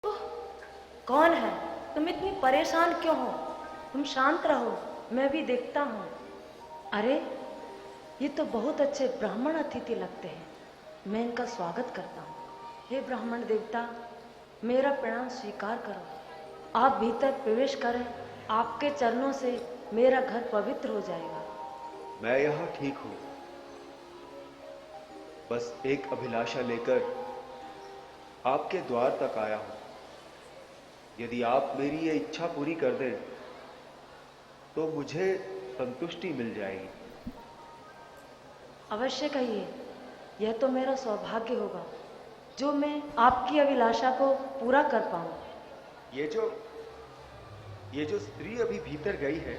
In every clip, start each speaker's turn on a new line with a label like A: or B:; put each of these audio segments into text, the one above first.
A: कौन है? तुम इतनी परेशान क्यों हो? तुम शांत रहो, मैं भी देखता हूँ। अरे, ये तो बहुत अच्छे ब्राह्मण अतिथि लगते हैं। मैं इनका स्वागत करता हूँ। हे ब्राह्मण देवता, मेरा प्रणाम स्वीकार करो। आप भीतर प्रवेश करें, आपके चरणों से मेरा घर पवित्र हो जाएगा।
B: मैं यहाँ ठीक हूँ, बस एक अभिलाषा लेकर आपके द्वार तक आया हूँ। यदि आप मेरी ये इच्छा पूरी कर दें तो मुझे संतुष्टि मिल जाएगी।
A: अवश्य कहिए, यह तो मेरा सौभाग्य होगा जो मैं आपकी अभिलाषा को पूरा कर पाऊँ।
B: ये जो स्त्री अभी भीतर गई है,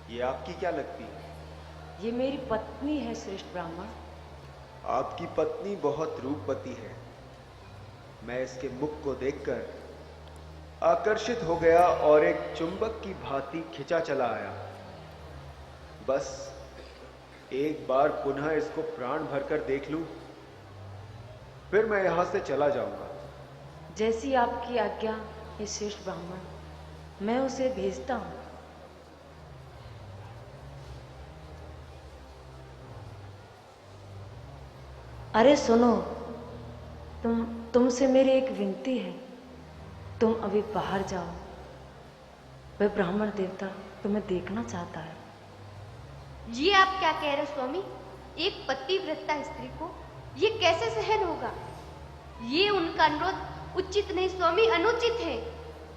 B: ये आपकी क्या लगती है?
A: ये मेरी पत्नी है श्रेष्ठ ब्राह्मण।
B: आपकी पत्नी बहुत रूपवती है। मैं इसके मुख को देखकर आकर्षित हो गया और एक चुंबक की भांति खिंचा चला आया। बस एक बार पुनः इसको प्राण भरकर देख लूं, फिर मैं यहां से चला जाऊंगा।
A: जैसी आपकी आज्ञा हे श्रेष्ठ ब्राह्मण, मैं उसे भेजता हूँ। अरे सुनो, तुमसे मेरी एक विनती है। तुम अभी बाहर जाओ, वह ब्राह्मण देवता तुम्हें देखना चाहता है।
C: ये आप क्या कह रहे हो स्वामी? एक पतिव्रता स्त्री को ये कैसे सहन होगा? ये उनका अनुरोध उचित नहीं स्वामी, अनुचित है।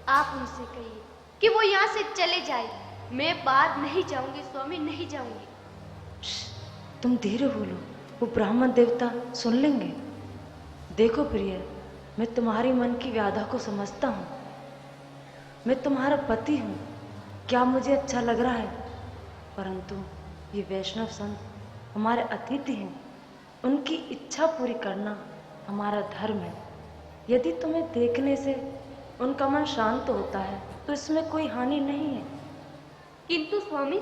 C: आप उनसे कहिए कि वो यहाँ से चले जाए। मैं बाहर नहीं जाऊंगी स्वामी, नहीं जाऊंगी।
A: तुम धीरे बोलो, वो ब्राह्मण देवता सुन लेंगे। देखो प्रिय, मैं तुम्हारी मन की व्याधा को समझता हूँ। मैं तुम्हारा पति हूँ। क्या मुझे अच्छा लग रहा है? परंतु ये वैष्णव संत हमारे अतिथि हैं। उनकी इच्छा पूरी करना हमारा धर्म है। यदि तुम्हें देखने से उनका मन शांत होता है तो इसमें कोई हानि नहीं है।
C: किंतु स्वामी,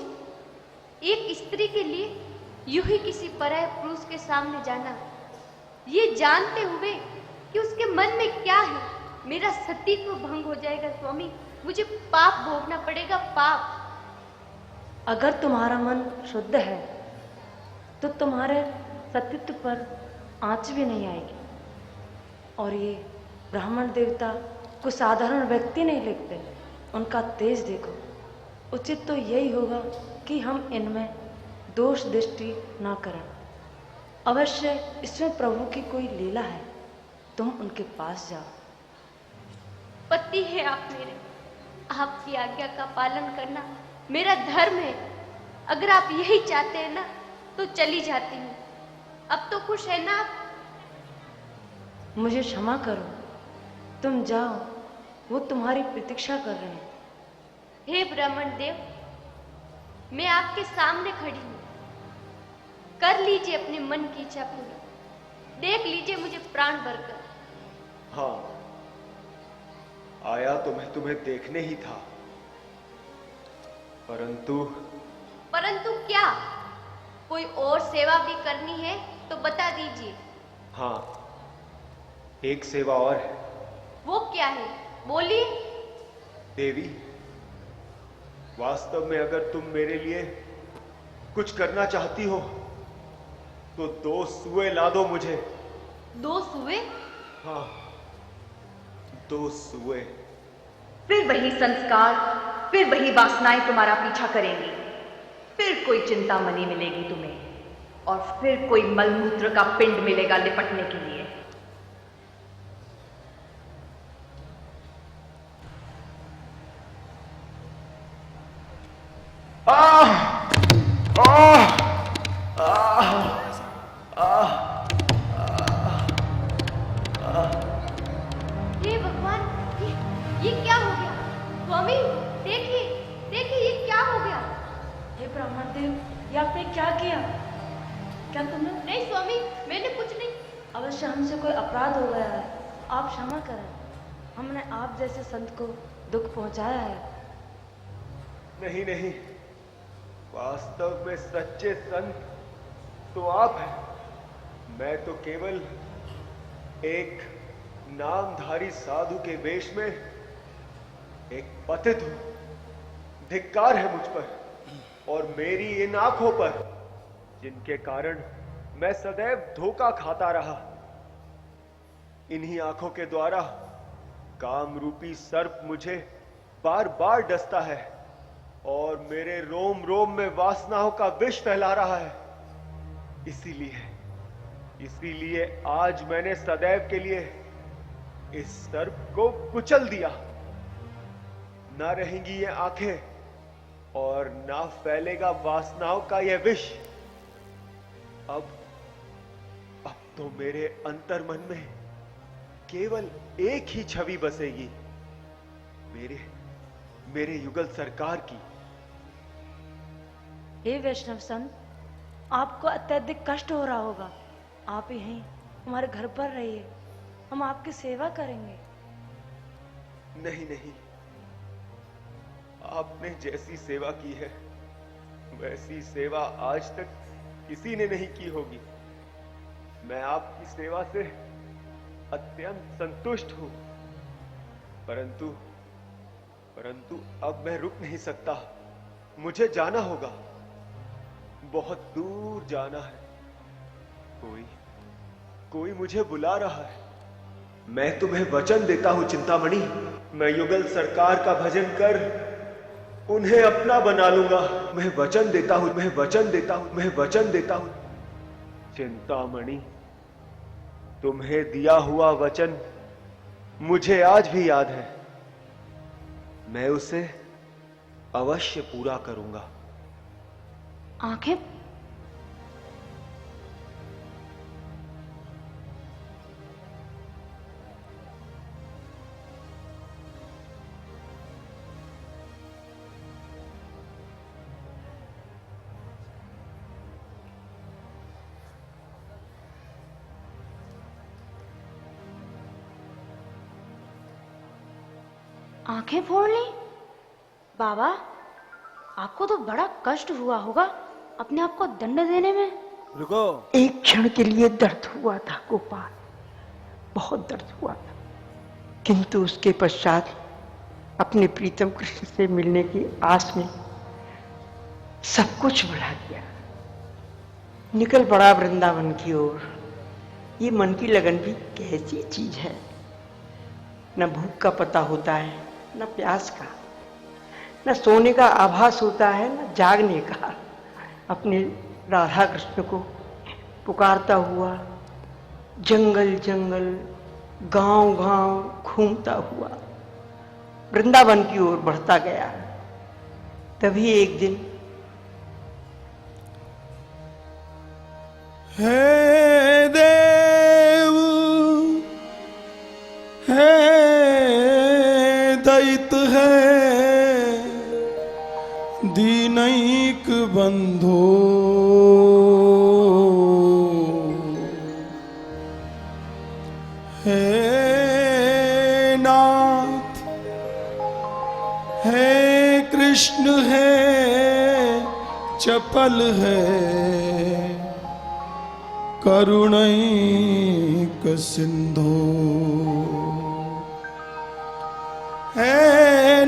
C: एक स्त्री के लिए यूं ही किसी पराये पुरुष के सामने जाना, ये जानते हुए कि उसके मन में क्या है, मेरा सतीत्व भंग हो जाएगा स्वामी। मुझे पाप भोगना पड़ेगा, पाप।
A: अगर तुम्हारा मन शुद्ध है तो तुम्हारे सतीत्व पर आंच भी नहीं आएगी। और ये ब्राह्मण देवता कोई साधारण व्यक्ति नहीं लिखते। उनका तेज देखो। उचित तो यही होगा कि हम इनमें दोष दृष्टि ना करें। अवश्य इसमें प्रभु की कोई लीला है। तुम उनके पास जाओ।
C: पति है आप मेरे, आपकी आज्ञा का पालन करना मेरा धर्म है। अगर आप यही चाहते हैं ना तो चली जाती हूँ। अब तो खुश है ना आप?
A: मुझे क्षमा करो, तुम जाओ, वो तुम्हारी प्रतीक्षा कर रहे हैं।
C: हे ब्राह्मण देव, मैं आपके सामने खड़ी हूँ। कर लीजिए अपने मन की इच्छा पूरी। देख लीजिए मुझे प्राण भरकर।
B: हाँ, आया तो मैं तुम्हें देखने ही था, परंतु
C: क्या? कोई और सेवा भी करनी है तो बता दीजिए।
B: हाँ, एक सेवा और है।
C: वो क्या है, बोलिए।
B: देवी, वास्तव में अगर तुम मेरे लिए कुछ करना चाहती हो तो 2 सुए ला दो मुझे।
C: 2 सुए?
B: हाँ, 2 सुए।
D: फिर वही संस्कार, फिर वही वासनाएं तुम्हारा पीछा करेंगी। फिर कोई चिंतामणि मिलेगी तुम्हें और फिर कोई मलमूत्र का पिंड मिलेगा लिपटने के लिए।
C: हे भगवान, ये क्या हो गया? स्वामी देखिए, देखिए ये क्या हो गया?
A: हे ब्राह्मण देव, ये आपने क्या किया? क्या तुमने?
C: नहीं स्वामी, मैंने कुछ नहीं।
A: अवश्य हमसे कोई अपराध हो गया है, आप क्षमा करें। हमने आप जैसे संत को दुख पहुंचाया है।
B: नहीं नहीं, वास्तव में सच्चे संत तो आप हैं। मैं तो केवल एक नामधारी साधु के वेश में एक पतित हूं। धिक्कार है मुझ पर और मेरी इन आंखों पर, जिनके कारण मैं सदैव धोखा खाता रहा। इन्हीं आंखों के द्वारा काम रूपी सर्प मुझे बार बार डसता है और मेरे रोम रोम में वासनाओं का विष फैला रहा है। इसीलिए आज मैंने सदैव के लिए इस सर्प को कुचल दिया। ना रहेंगी ये आंखें और ना फैलेगा वासनाओं का यह विष। अब तो मेरे अंतर्मन में केवल एक ही छवि बसेगी, मेरे युगल सरकार की।
A: हे वैष्णव संत, आपको अत्यधिक कष्ट हो रहा होगा। आप यहीं हमारे घर पर रहिए, हम आपकी सेवा करेंगे।
B: नहीं नहीं, आपने जैसी सेवा की है वैसी सेवा आज तक किसी ने नहीं की होगी। मैं आपकी सेवा से अत्यंत संतुष्ट हूं, परंतु अब मैं रुक नहीं सकता। मुझे जाना होगा, बहुत दूर जाना है। कोई मुझे बुला रहा है। मैं तुम्हें वचन देता हूं चिंतामणि, मैं युगल सरकार का भजन कर उन्हें अपना बना लूंगा। मैं वचन देता हूं चिंतामणि, तुम्हें दिया हुआ वचन मुझे आज भी याद है। मैं उसे अवश्य पूरा करूंगा।
A: आंखें आंखें फोड़ ली। बाबा, आपको तो बड़ा कष्ट हुआ होगा अपने आप को दंड देने में।
E: रुको,
F: एक क्षण के लिए दर्द हुआ था गोपाल, बहुत दर्द हुआ था, किंतु उसके पश्चात अपने प्रीतम कृष्ण से मिलने की आस में सब कुछ भुला दिया। निकल पड़ा वृंदावन की ओर। ये मन की लगन भी कैसी चीज है, न भूख का पता होता है, न प्यास का, न सोने का आभास होता है, न जागने का। अपने राधा कृष्ण को पुकारता हुआ जंगल जंगल, गांव गांव घूमता हुआ वृंदावन की ओर बढ़ता गया। तभी एक दिन
E: हे देव, हे दैत, है दीनैक बंधो, हे नाथ, हे कृष्ण, है चपल, है करुणैक सिंधो। हे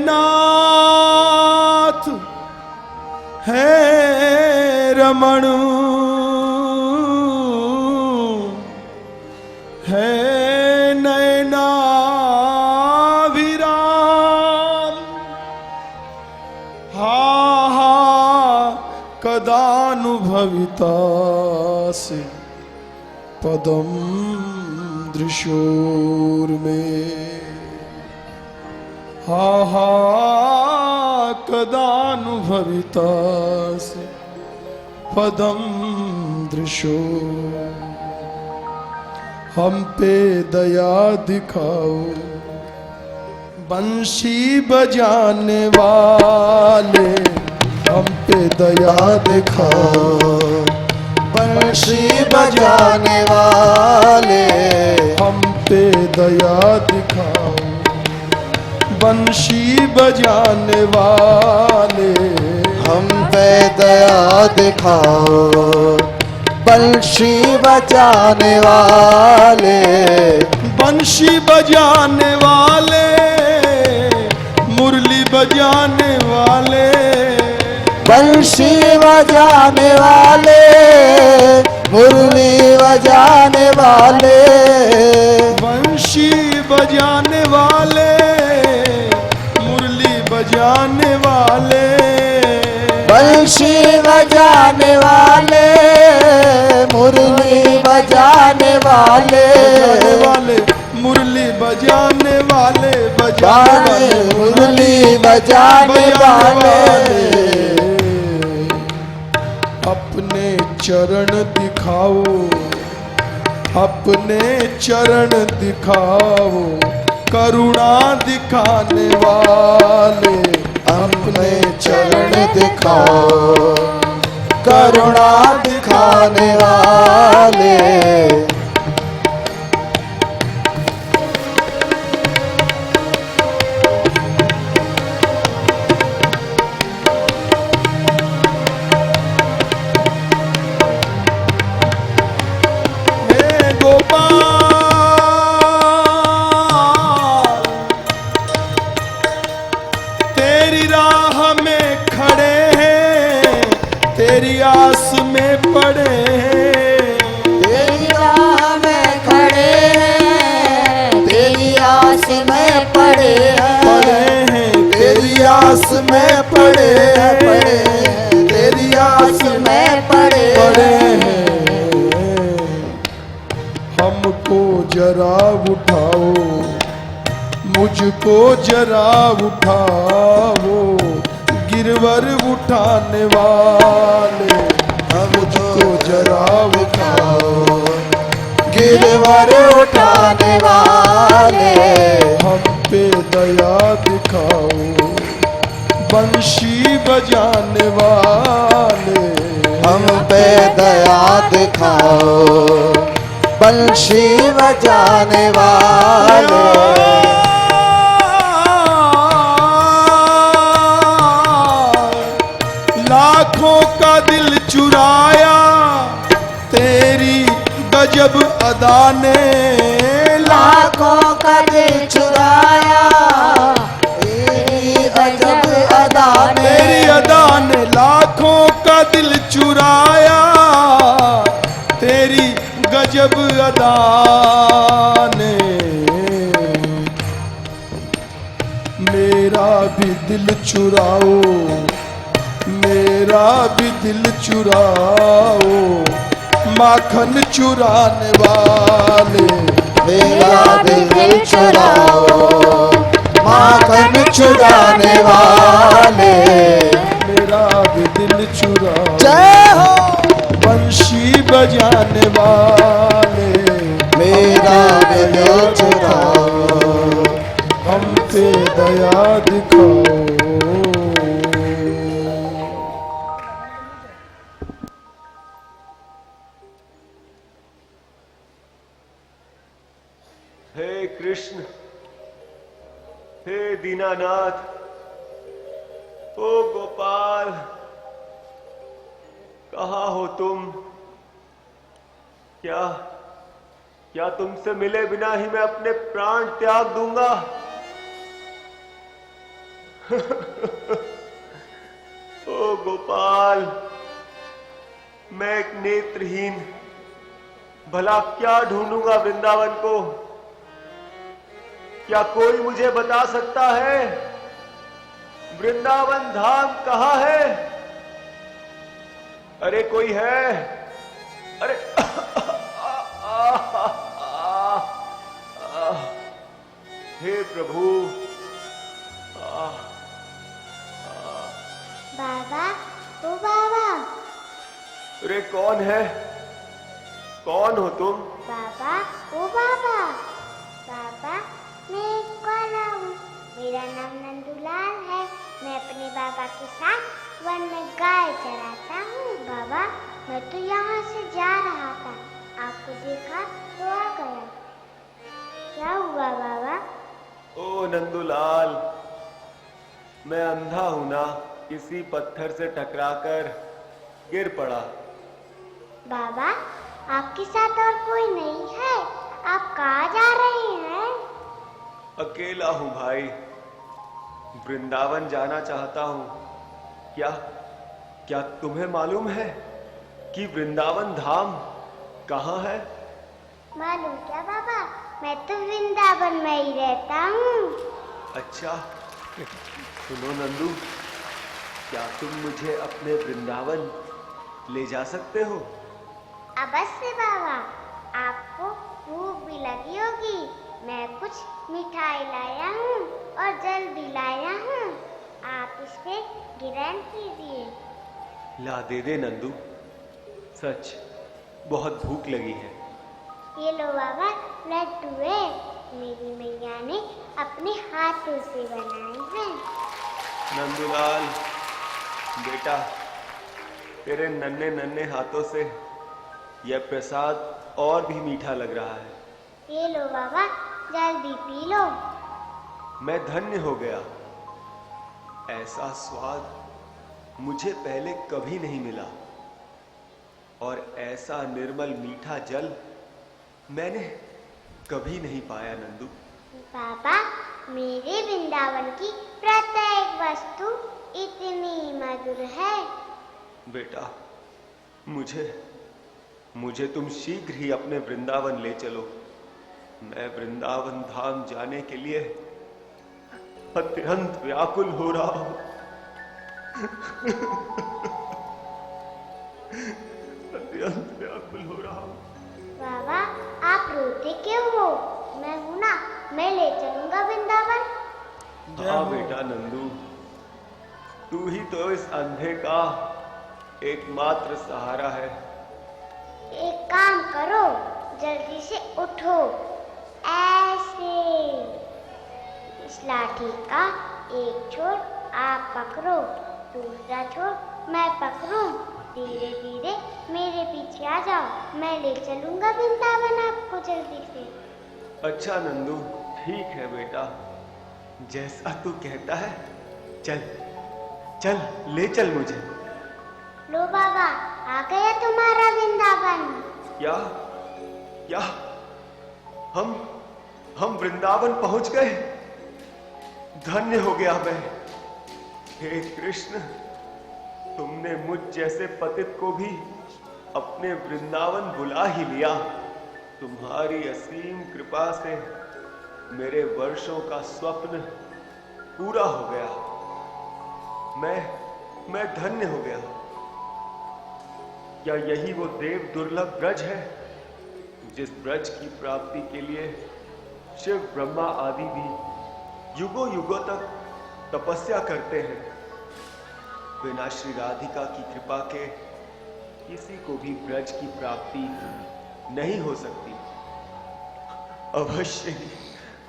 E: नाथ, हे रमण, हे नैना विराम, हा हा कदानुभविता से पदम दृशोर में, हा हा कदानुभविता से पदम दृशो। हम पे दया दिखाओ बंशी बजाने वाले, हम पे दया दिखाओ
G: बंशी बजाने वाले,
E: हम पे दया दिखाओ बंशी बजाने वाले,
G: हम पे दया दिखाओ बंशी बजाने वाले।
E: बंशी बजाने वाले, मुरली बजाने वाले,
G: बंशी बजाने वाले, मुरली बजाने वाले,
E: बंशी बजाने वाले, मुरली बजाने वाले,
G: बंशी बजाने वाले, मुरली बजाने वाले,
E: मुरली बजाने वाले,
G: गाने मुरली बजाने वाले,
E: अपने चरण दिखाओ, अपने चरण दिखाओ, करुणा दिखाने वाले,
G: अपने चरण दिखाओ, करुणा दिखाने वाले,
E: हे गोपाल, तेरी राह में खड़े हैं, तेरी आस में पड़े हैं,
G: तेरी राह में खड़े हैं, तेरी आस में पड़े हैं, तेरी आस में पड़े हैं, तेरी आस में पड़े हैं,
E: हमको जरा उठाओ, मुझको जरा उठाओ, गिरवर उठाने वाले,
G: मुझको जरा उठाओ, गिरवर उठाने वाले,
E: हम पे दया दिखाओ, बंशी बजाने वाले,
G: हम पे दया दिखाओ, बंशी बजाने वाले,
E: लाखों का दिल चुराया तेरी गजब अदा ने,
G: लाखों का दिल चुराया तेरी अजब अदा ने,
E: तेरी अदा ने लाखों का दिल चुराया, तेरी गजब अदा ने, मेरा भी दिल चुराओ, मेरा भी दिल चुराओ, माखन चुराने वाले,
G: मेरा दिल चुराओ, माखन चुराने वाले,
E: मेरा भी दिल चुराओ,
G: जय हो,
E: बंशी बजाने वाले,
G: मेरा दिल चुराओ,
E: हम पे दया दिखाओ।
B: हे कृष्ण, हे दीनानाथ, ओ गोपाल, कहाँ हो तुम? क्या क्या तुमसे मिले बिना ही मैं अपने प्राण त्याग दूंगा? ओ गोपाल, मैं एक नेत्रहीन भला क्या ढूंढूंगा वृंदावन को? क्या कोई मुझे बता सकता है वृंदावन धाम कहाँ है? अरे कोई है? अरे हे प्रभु,
H: बाबा, ओ बाबा।
B: अरे कौन है? कौन हो तुम?
H: बाबा, ओ बाबा। बाबा, मैं एक ग्वाला हूँ। मेरा नाम नंदूलाल है। मैं अपने बाबा के साथ वन में गाय चराता हूँ। बाबा, मैं तो यहाँ से जा रहा था, आपको देखा तो आ गया। क्या हुआ बाबा?
B: ओ नंदूलाल, मैं अंधा हूं ना, किसी पत्थर से टकराकर गिर पड़ा।
H: बाबा, आपके साथ और कोई नहीं है? आप कहाँ जा रहे हैं?
B: अकेला हूं भाई, वृंदावन जाना चाहता हूं। क्या क्या तुम्हें मालूम है कि वृंदावन धाम कहाँ है?
H: मालूम क्या बाबा, मैं तो वृंदावन में ही रहता हूँ।
B: अच्छा, सुनो नंदू, क्या तुम मुझे अपने वृंदावन ले जा सकते हो?
H: अवश्य बाबा, आपको भूख भी लगी होगी। मैं कुछ मिठाई लाया हूँ और जल भी लाया हूँ, आप इस पे ग्रहण कीजिए।
B: ला दे नंदू, सच बहुत भूख लगी है।
H: ये लो बाबा, लड्डू है, मेरी मैया ने अपने हाथों से बनाए हैं।
B: नंदूलाल बेटा, तेरे नन्हे नन्हे हाथों से यह प्रसाद और भी मीठा लग रहा है।
H: ये लो बाबा, जल्दी पी लो।
B: मैं धन्य हो गया, ऐसा स्वाद मुझे पहले कभी नहीं मिला और ऐसा निर्मल मीठा जल मैंने कभी नहीं पाया नंदू।
H: बाबा, मेरे वृंदावन की प्रत्येक वस्तु इतनी मधुर है।
B: बेटा, मुझे तुम शीघ्र ही अपने वृंदावन ले चलो। मैं वृंदावन धाम जाने के लिए अत्यंत व्याकुल हो रहा हूं। अत्यंत व्याकुल हो रहा हूं।
H: बाबा, आप रोते क्यों हो? मैं हूं ना, मैं ले चलूंगा वृंदावन।
B: हाँ बेटा नंदू, तू ही तो इस अंधे का एकमात्र सहारा है।
H: एक काम करो, जल्दी से उठो, ऐसे। इस लाठी का एक छोर आप पकड़ो, दूसरा छोर मैं पकड़ूं। धीरे धीरे मेरे पीछे आ जाओ, मैं ले चलूंगा वृंदावन आपको जल्दी से।
B: अच्छा नंदू, ठीक है बेटा, जैसा तू कहता है। चल चल, ले चल मुझे।
H: लो बाबा, आ गया तुम्हारा वृंदावन।
B: क्या क्या हम वृंदावन पहुंच गए? धन्य हो गया मैं। हे कृष्ण, तुमने मुझ जैसे पतित को भी अपने वृंदावन बुला ही लिया। तुम्हारी असीम कृपा से मेरे वर्षों का स्वप्न पूरा हो गया। मैं धन्य हो गया। क्या यही वो देव दुर्लभ ब्रज है, जिस ब्रज की प्राप्ति के लिए शिव ब्रह्मा आदि भी युगों युगों तक तपस्या करते हैं? बिना श्री राधिका की कृपा के किसी को भी ब्रज की प्राप्ति नहीं हो सकती।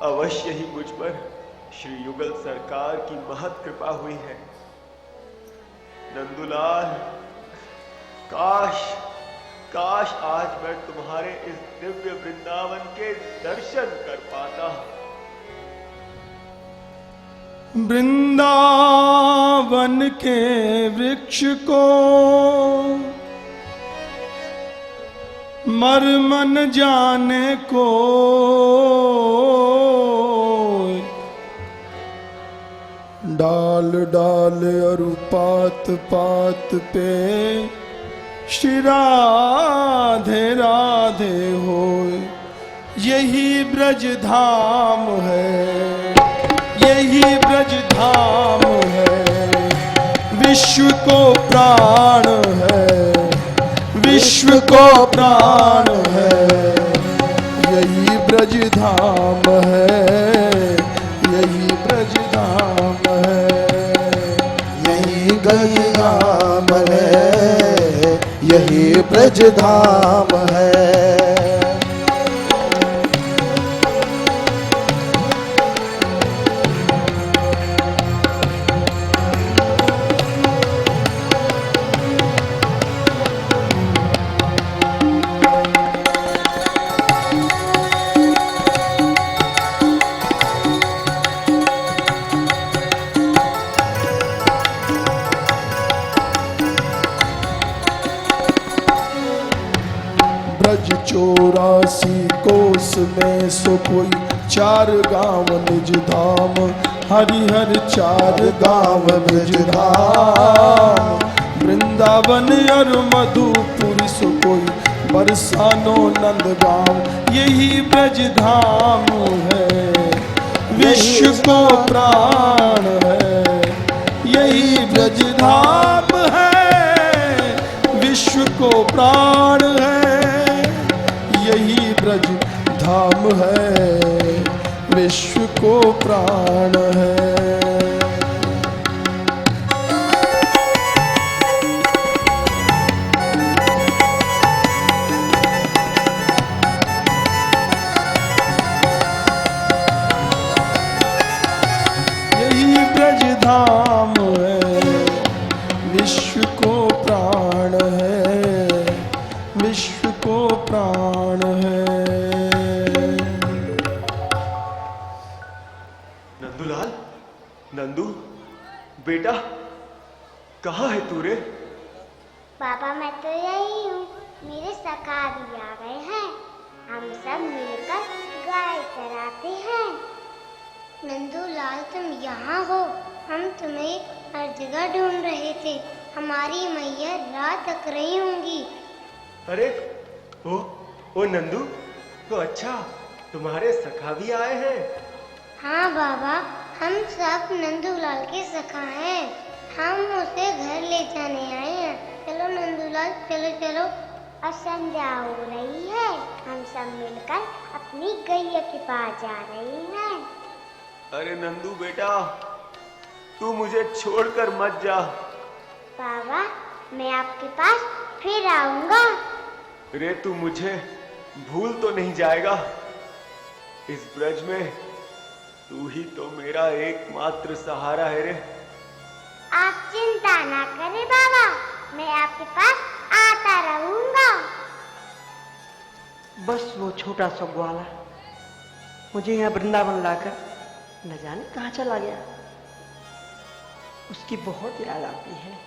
B: अवश्य ही मुझ पर श्री युगल सरकार की महत कृपा हुई है। नंदुलाल, काश आज मैं तुम्हारे इस दिव्य वृंदावन के दर्शन कर पाता।
E: वृंदावन के वृक्ष को मर्म न जाने को, डाल डाल अरु पात पात पे श्री राधे राधे होय। यही ब्रज धाम है, यही ब्रज धाम है, विश्व को प्राण है, विश्व को प्राण है। यही ब्रज धाम है, यही ब्रज धाम है,
G: यही ब्रज धाम है, यही ब्रज धाम है।
E: में सो कोई चार गांव निज धाम, हरिहर चार गांव ब्रज धाम। वृंदावन और मधुपुर सो कोई बरसानो नंदगांव, यही ब्रज धाम है विश्व को प्राण है, यही ब्रज धाम है विश्व को प्राण है, यही ब्रज धाम है विश्व को प्राण है। धाम है विश्व को प्राण है, विश्व को प्राण है।
B: नंदूलाल, नंदू बेटा, कहाँ है तू रे?
H: बाबा मैं तो यही हूँ, मेरे सखा भी आ गए हैं, हम सब मिलकर गाय चराते हैं। नंदूलाल तुम यहाँ हो, हम तुम्हें हर जगह ढूंढ रहे थे, हमारी मैया रात तक रही होंगी।
B: अरे ओ नंदू, तो अच्छा तुम्हारे सखा भी आए हैं?
H: हाँ बाबा, हम सब नंदूलाल के सखा हैं, हम उसे घर ले जाने आए हैं। चलो नंदूलाल, चलो चलो। अब संध्या हो रही है, हम सब मिलकर अपनी गैया के पास जा रहे हैं।
B: अरे नंदू बेटा, तू मुझे छोड़कर मत जा।
H: बाबा मैं आपके पास फिर आऊंगा।
B: रे तू मुझे भूल तो नहीं जाएगा? इस ब्रज में तू ही तो मेरा एकमात्र सहारा है रे।
H: आप चिंता ना करें बाबा, मैं आपके पास आता रहूंगा।
F: बस वो छोटा सा ग्वाला मुझे यहाँ वृंदावन लाकर न जाने कहाँ चला गया, उसकी बहुत याद आती है।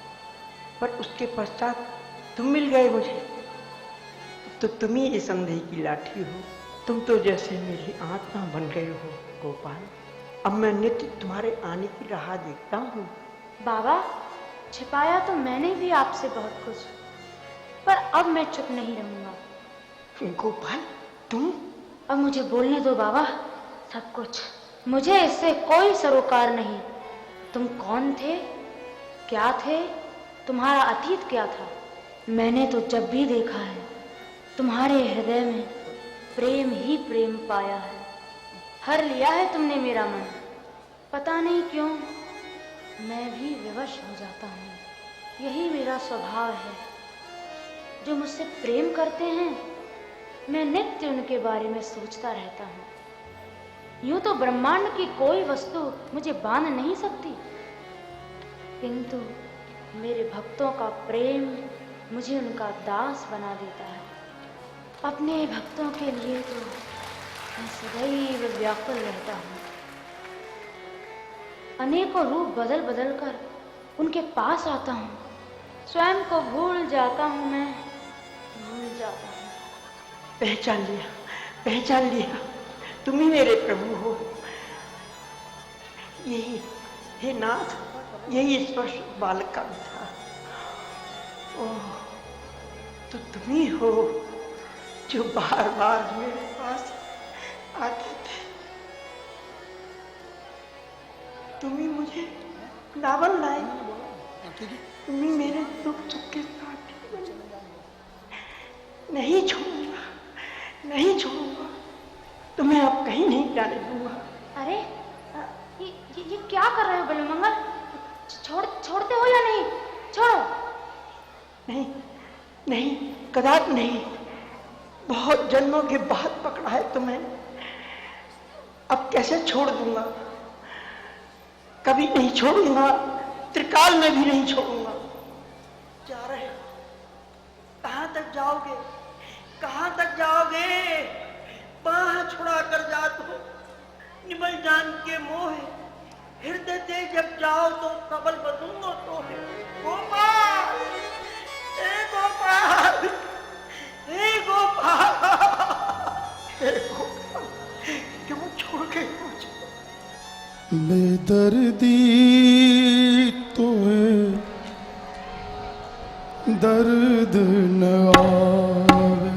F: पर उसके पश्चात तुम मिल गए मुझे, तो तुम ही इस अंधे की लाठी हो, तुम तो जैसे मेरी आत्मा बन गए हो गोपाल। अब मैं नित्य तुम्हारे आने की राह देखता हूँ।
A: बाबा छिपाया तो मैंने भी आपसे बहुत कुछ, पर अब मैं चुप नहीं रहूंगा।
F: गोपाल तुम?
A: अब मुझे बोलने दो बाबा सब कुछ, मुझे इससे कोई सरोकार नहीं। तुम कौन थे, क्या थे, तुम्हारा अतीत क्या था? मैंने तो जब भी देखा है तुम्हारे हृदय में प्रेम ही प्रेम पाया है। हर लिया है तुमने मेरा मन, पता नहीं क्यों मैं भी विवश हो जाता हूँ। यही मेरा स्वभाव है। जो मुझसे प्रेम करते हैं मैं नित्य उनके बारे में सोचता रहता हूँ। यूं तो ब्रह्मांड की कोई वस्तु मुझे बांध नहीं सकती, किंतु मेरे भक्तों का प्रेम मुझे उनका दास बना देता है। अपने भक्तों के लिए तो मैं सदैव व्याकुल रहता हूँ। अनेकों रूप बदल बदल कर उनके पास आता हूँ, स्वयं को भूल जाता हूँ, मैं भूल जाता हूँ।
F: पहचान लिया, पहचान लिया, तुम ही मेरे प्रभु हो। यही हे नाथ, यही स्पर्श बालक का भी था। ओह, तो तुम ही हो जो बार बार मेरे पास आते थे। तुम ही मुझे वृंदावन लाए, तुम ही मेरे दुख सुख के साथ बने। नहीं छोड़ूंगा, नहीं छोड़ूंगा, तुम्हें अब कहीं नहीं जाने दूंगा।
A: अरे ये क्या कर रहे हो बिल्वमंगल? छोड़ते हो या नहीं? छोड़ो।
F: नहीं नहीं, कदापि नहीं। बहुत जन्मों के बाद पकड़ा है तुम्हें, अब कैसे छोड़ दूंगा? कभी नहीं छोड़ूंगा, त्रिकाल में भी नहीं छोड़ूंगा। जा रहे हो, कहां तक जाओगे, कहां तक जाओगे? बाह छुड़ा कर जात हो, निमल जान के मोह, हृदय दे जब जाओ तो प्रबल बदूंगा तो है। गोपाल, हे गोपाल, हे गोपाल, हे गोपाल।
E: बेदर्दी तो है दर्द न आवे,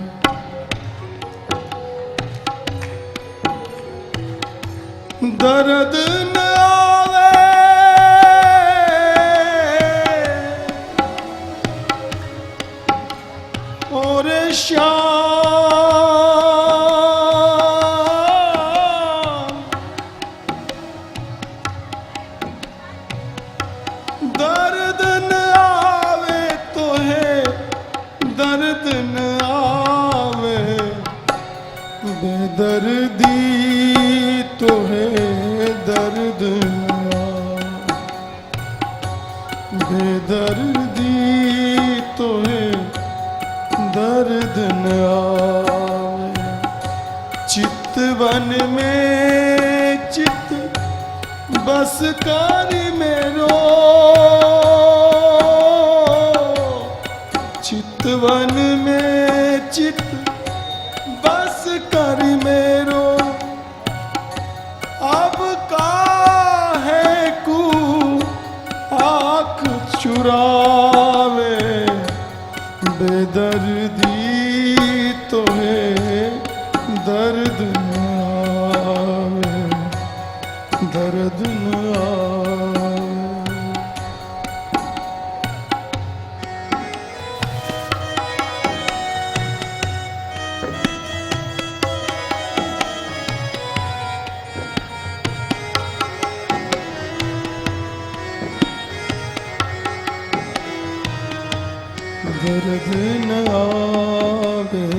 E: दर्द न आवे और श्याम दर्द न आवे तो है दर्द न आवे, बेदर्दी तो है दर्द न आवे, बेदर्दी तो है दर्द न आवे। चितवन में चित बस कारी मेरो, चितवन में चित बस कारी मेरो, अब काहे को आँख चुरावे, बेदर्दी तो है दर्द न आवे, दर्द न आवे। दर्द न आवे,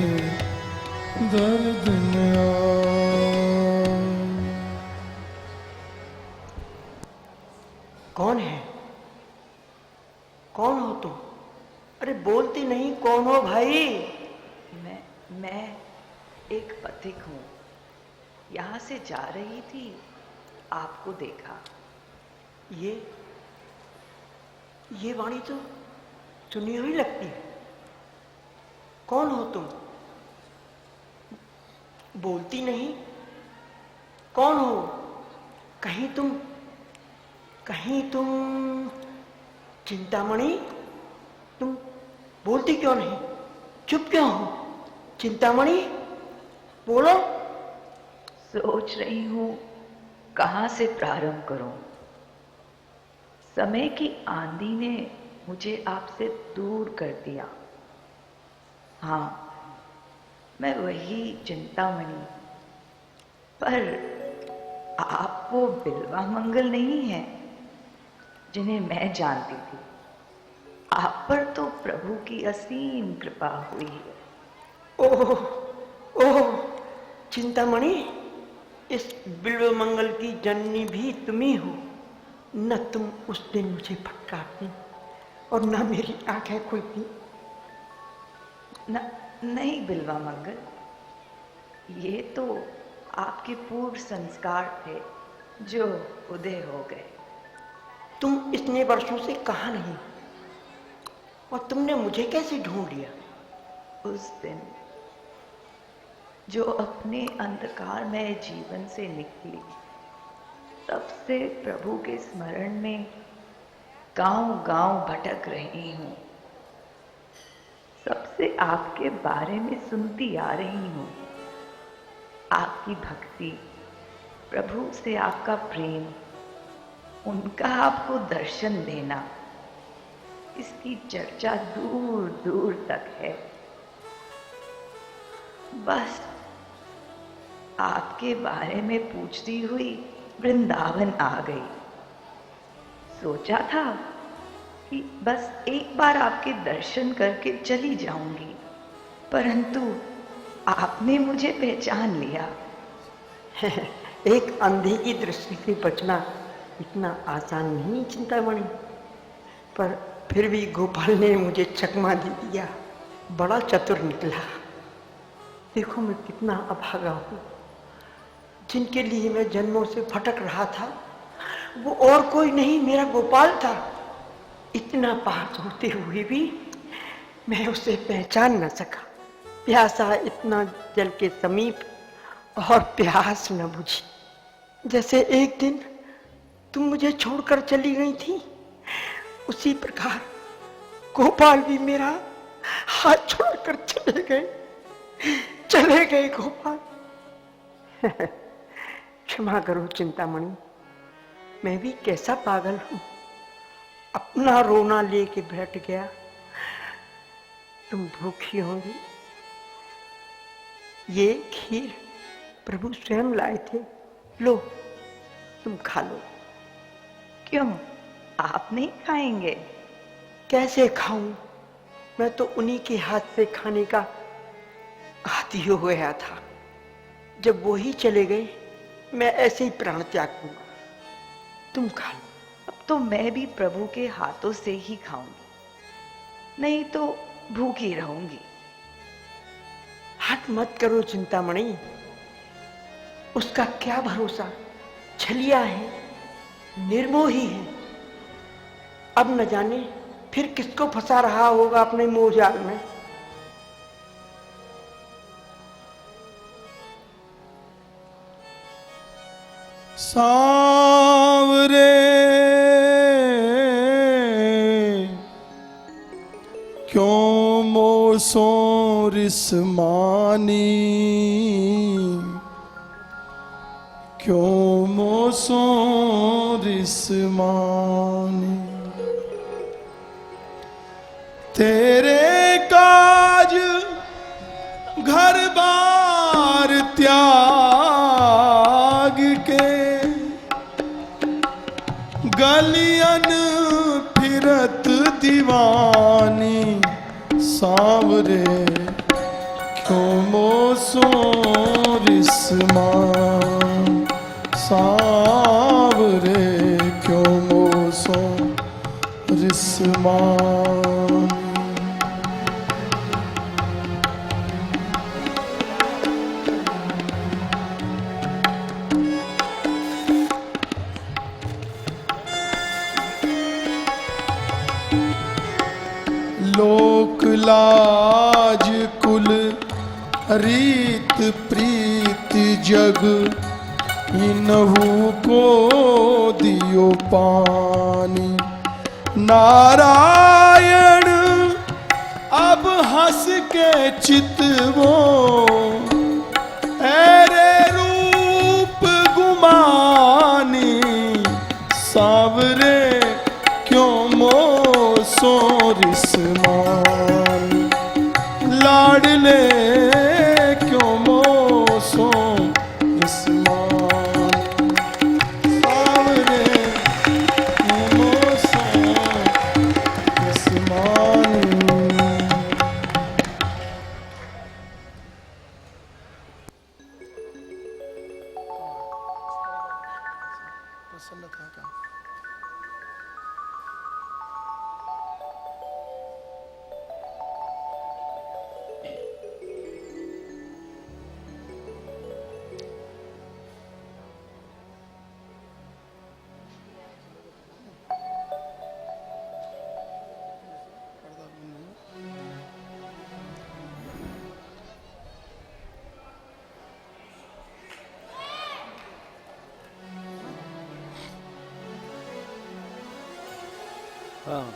E: दर्द न आवे।
F: कौन है? कौन हो तुम? अरे बोलती नहीं, कौन हो भाई?
D: मैं एक पथिक हूँ। यहाँ से जा रही थी, आपको देखा।
F: ये वाणी तो सुनी हुई लगती है। कौन हो तुम? बोलती नहीं, कौन हो? कहीं तुम चिंतामणि? तुम बोलती क्यों नहीं? चुप क्यों हो? चिंतामणि बोलो।
D: सोच रही हूँ कहाँ से प्रारंभ करूं। समय की आंधी ने मुझे आपसे दूर कर दिया। हाँ, मैं वही चिंतामणि, पर आप वो बिल्वा मंगल नहीं है जिन्हें मैं जानती थी। आप पर तो प्रभु की असीम कृपा हुई है।
F: ओह चिंतामणि, इस बिल्व मंगल की जननी भी तुम ही हो। न तुम उस दिन मुझे फटकारती और न मेरी आंखें खुलती।
D: नहीं बिल्वा मंगल, ये तो आपके पूर्व संस्कार थे जो उदय हो गए।
F: तुम इतने वर्षों से कहाँ नहीं और तुमने मुझे कैसे ढूंढ लिया?
D: उस दिन जो अपने अंधकारमय जीवन से निकली, तब से प्रभु के स्मरण में गांव-गांव भटक रही हूँ। सबसे आपके बारे में सुनती आ रही हूँ। आपकी भक्ति, प्रभु से आपका प्रेम, उनका आपको दर्शन देना, इसकी चर्चा दूर दूर तक है। बस आपके बारे में पूछती हुई वृंदावन आ गई। सोचा था कि बस एक बार आपके दर्शन करके चली जाऊंगी, परंतु आपने मुझे पहचान लिया।
F: एक अंधे की दृष्टि से बचना इतना आसान नहीं चिंतामणि, पर फिर भी गोपाल ने मुझे चकमा दे दिया। बड़ा चतुर निकला। देखो मैं कितना अभागा हूँ। जिनके लिए मैं जन्मों से भटक रहा था वो और कोई नहीं, मेरा गोपाल था। इतना पास होते हुए भी मैं उसे पहचान न सका। प्यासा इतना जल के समीप और प्यास न बुझी। जैसे एक दिन तुम मुझे छोड़कर चली गई थी, उसी प्रकार गोपाल भी मेरा हाथ छोड़कर चले गए गोपाल। क्षमा करो चिंतामणि, मैं भी कैसा पागल हूं, अपना रोना लेके बैठ गया। तुम भूखी होंगी, ये खीर प्रभु स्वयं लाए थे, लो तुम खा लो।
D: क्यों, आप नहीं खाएंगे?
F: कैसे खाऊं, मैं तो उन्हीं के हाथ से खाने का आदी हो गया था। जब वो ही चले गए, मैं ऐसे ही प्राण त्याग दूंगा, तुम खा लो।
D: अब तो मैं भी प्रभु के हाथों से ही खाऊंगी, नहीं तो भूखी रहूंगी।
F: हट मत करो चिंतामणि, उसका क्या भरोसा, छलिया है, निर्मोही है। अब न जाने फिर किसको फंसा रहा होगा अपने मोह जाल में।
E: सांवरे क्यों मोसों रिसमानी, क्यों मोसों रिसमानी। तेरे काज घर बार त्याग के, गलियन फिरत दीवानी। सांवरे क्यों मोसों रिसमान, सांवरे क्यों मोसों रिसमान। लोक लाज कुल रीत प्रीत जग, इनहु को दियो पानी। नारायण अब हंस के चितवो, ऐरे रूप गुमानी। सांवरे क्यों मोसों रिसमान, लाडले क्यों मोसों रिसमान। सांवरे क्यों मोसों रिसमान। प्रसन्नता का
I: हाँ।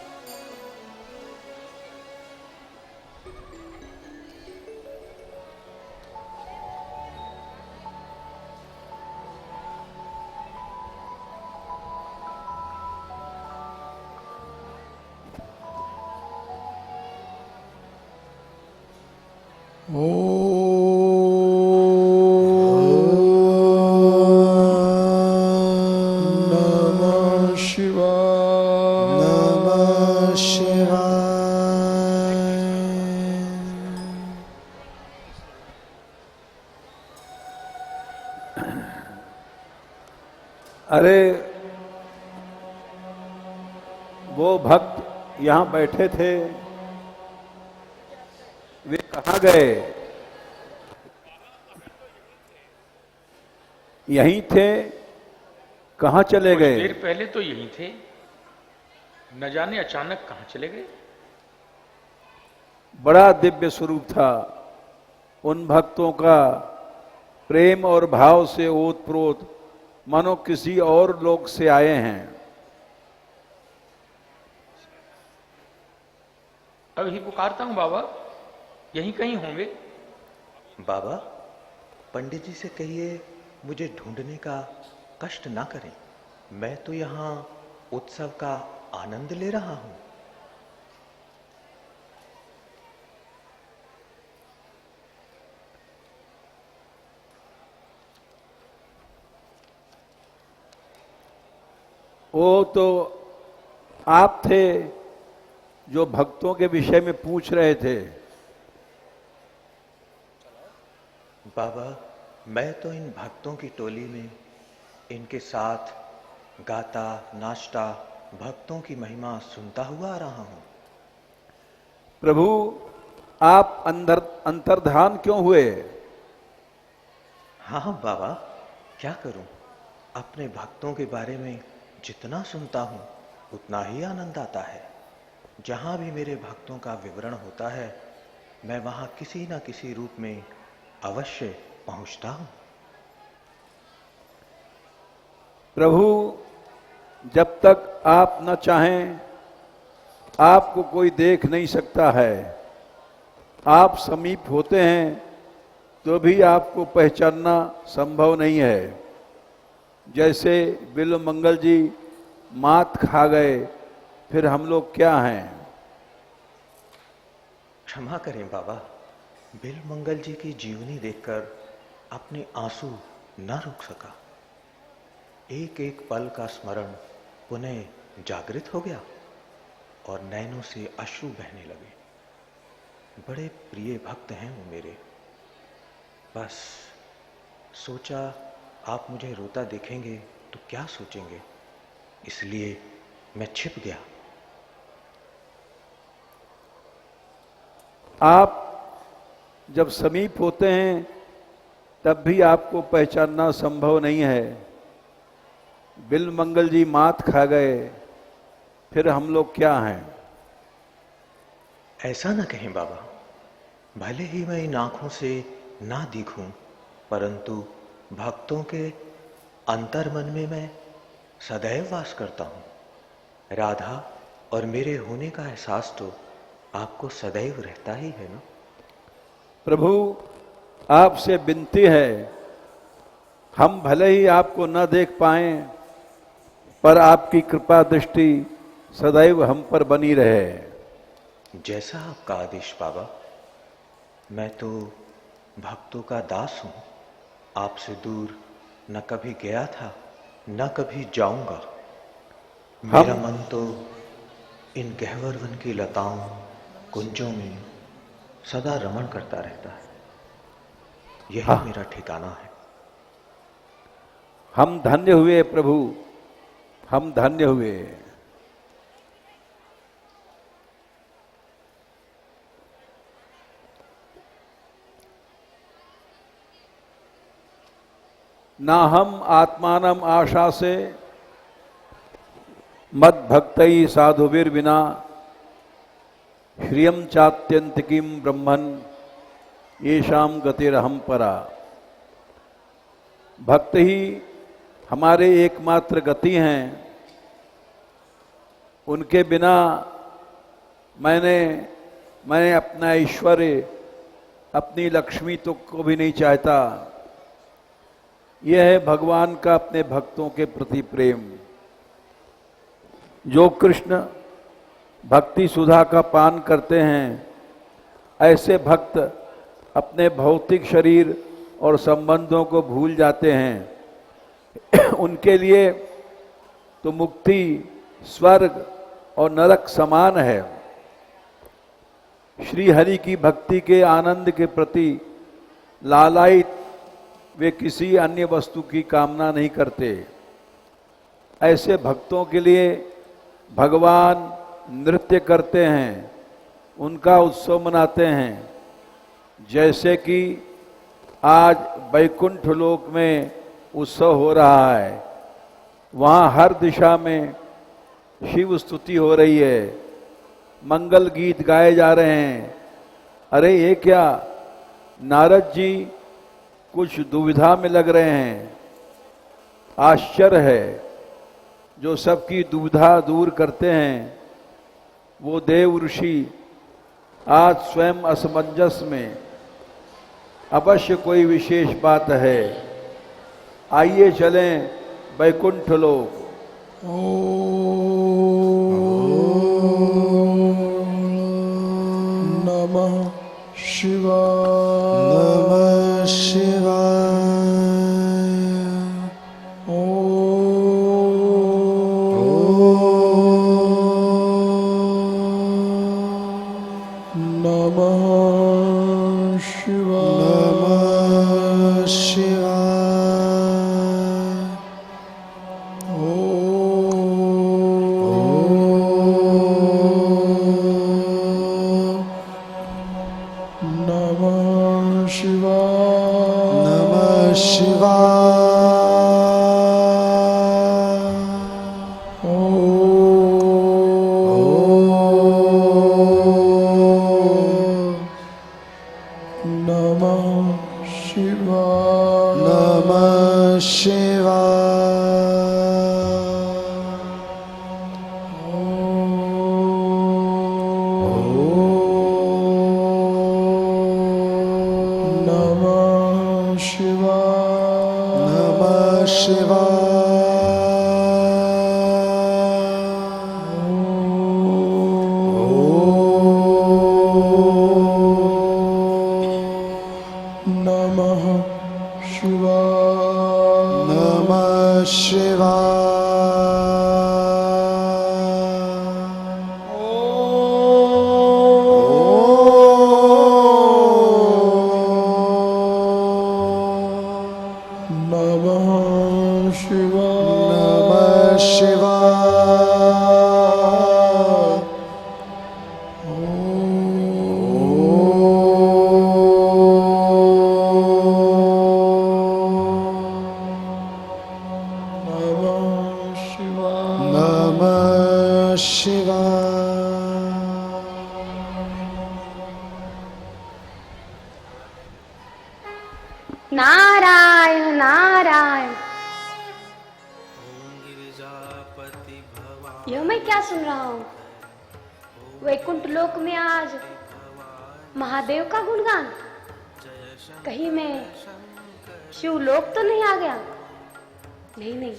E: नमः शिवाय, नमः शिवाय।
I: अरे वो भक्त यहां बैठे थे, वे कहाँ गए? यहीं थे, कहाँ चले गए?
J: देर पहले तो यहीं थे, न जाने अचानक कहाँ चले गए।
I: बड़ा दिव्य स्वरूप था उन भक्तों का, प्रेम और भाव से ओतप्रोत मानो किसी और लोक से आए हैं।
J: अभी पुकारता हूं बाबा, यहीं कहीं होंगे।
K: बाबा, पंडित जी से कहिए मुझे ढूंढने का कष्ट ना करें। मैं तो यहाँ उत्सव का आनंद ले रहा हूं।
I: वो तो आप थे जो भक्तों के विषय में पूछ रहे थे।
K: बाबा, मैं तो इन भक्तों की टोली में इनके साथ गाता नाचता भक्तों की महिमा सुनता हुआ आ रहा हूं।
I: प्रभु, आप अंतर्धान क्यों हुए?
K: हाँ बाबा, क्या करूं? अपने भक्तों के बारे में जितना सुनता हूं उतना ही आनंद आता है। जहां भी मेरे भक्तों का विवरण होता है, मैं वहां किसी न किसी रूप में अवश्य पहुंचता हूं।
I: प्रभु, जब तक आप न चाहें आपको कोई देख नहीं सकता है। आप समीप होते हैं तो भी आपको पहचानना संभव नहीं है। जैसे बिल्व मंगल जी मात खा गए, फिर हम लोग क्या हैं?
K: क्षमा करें बाबा, बिल्व मंगल जी की जीवनी देखकर अपने आंसू न रोक सका। एक एक पल का स्मरण पुनः जागृत हो गया और नैनों से अश्रु बहने लगे। बड़े प्रिय भक्त हैं वो मेरे। बस सोचा आप मुझे रोता देखेंगे तो क्या सोचेंगे, इसलिए मैं छिप गया।
I: आप जब समीप होते हैं तब भी आपको पहचानना संभव नहीं है। बिल्व मंगल जी मात खा गए, फिर हम लोग क्या हैं?
K: ऐसा ना कहें बाबा, भले ही मैं इन आंखों से ना दिखूं, परंतु भक्तों के अंतर्मन में मैं सदैव वास करता हूं। राधा और मेरे होने का एहसास तो आपको सदैव रहता ही है ना।
I: प्रभु, आपसे विनती है, हम भले ही आपको न देख पाएं, पर आपकी कृपा दृष्टि सदैव हम पर बनी रहे।
K: जैसा आपका आदेश बाबा। मैं तो भक्तों का दास हूं, आपसे दूर न कभी गया था न कभी जाऊंगा। मेरा मन तो इन गहवर वन की लताओं कुंजों में सदा रमण करता रहता है। यही मेरा ठिकाना है।
I: हम धन्य हुए प्रभु, हम धन्य हुए। ना हम आत्मानम आशा से मद भक्तई साधुवीर विना श्रियम चात्यंतिकीम ब्रह्मन येषाम गतिरहम परा। भक्त ही हमारे एकमात्र गति हैं। उनके बिना मैंने अपना ऐश्वर्य, अपनी लक्ष्मी तो को भी नहीं चाहता। यह है भगवान का अपने भक्तों के प्रति प्रेम। जो कृष्ण भक्ति सुधा का पान करते हैं, ऐसे भक्त अपने भौतिक शरीर और संबंधों को भूल जाते हैं। उनके लिए तो मुक्ति स्वर्ग और नरक समान है। श्री हरि की भक्ति के आनंद के प्रति लालायित वे किसी अन्य वस्तु की कामना नहीं करते। ऐसे भक्तों के लिए भगवान नृत्य करते हैं, उनका उत्सव मनाते हैं। जैसे कि आज वैकुंठ लोक में उत्सव हो रहा है, वहाँ हर दिशा में शिव स्तुति हो रही है, मंगल गीत गाए जा रहे हैं। अरे ये क्या, नारद जी कुछ दुविधा में लग रहे हैं। आश्चर्य है, जो सबकी दुविधा दूर करते हैं वो देव ऋषि आज स्वयं असमंजस में। अवश्य कोई विशेष बात है, आइए चलें वैकुंठ लोक।
E: नमः शिवाय।
G: नमः शिवाय।
E: नमः शिवाय।
G: नमः शिवाय।
E: नमः शिवाय।
G: नमः शिवाय।
E: नमः शिवाय।
G: नमः शिवाय।
E: नमः शिवाय।
G: नमः शिवाय।
E: नमः शिवाय।
G: नमः
E: नमः शिवाय।
G: नमः शिवाय।
E: नमः शिवाय।
G: नमः शिवाय।
C: नारायण नारायण। यह मैं क्या सुन रहा हूँ? वैकुंठ लोक में आज महादेव का गुणगान। कहीं मैं शिवलोक तो नहीं आ गया? नहीं नहीं,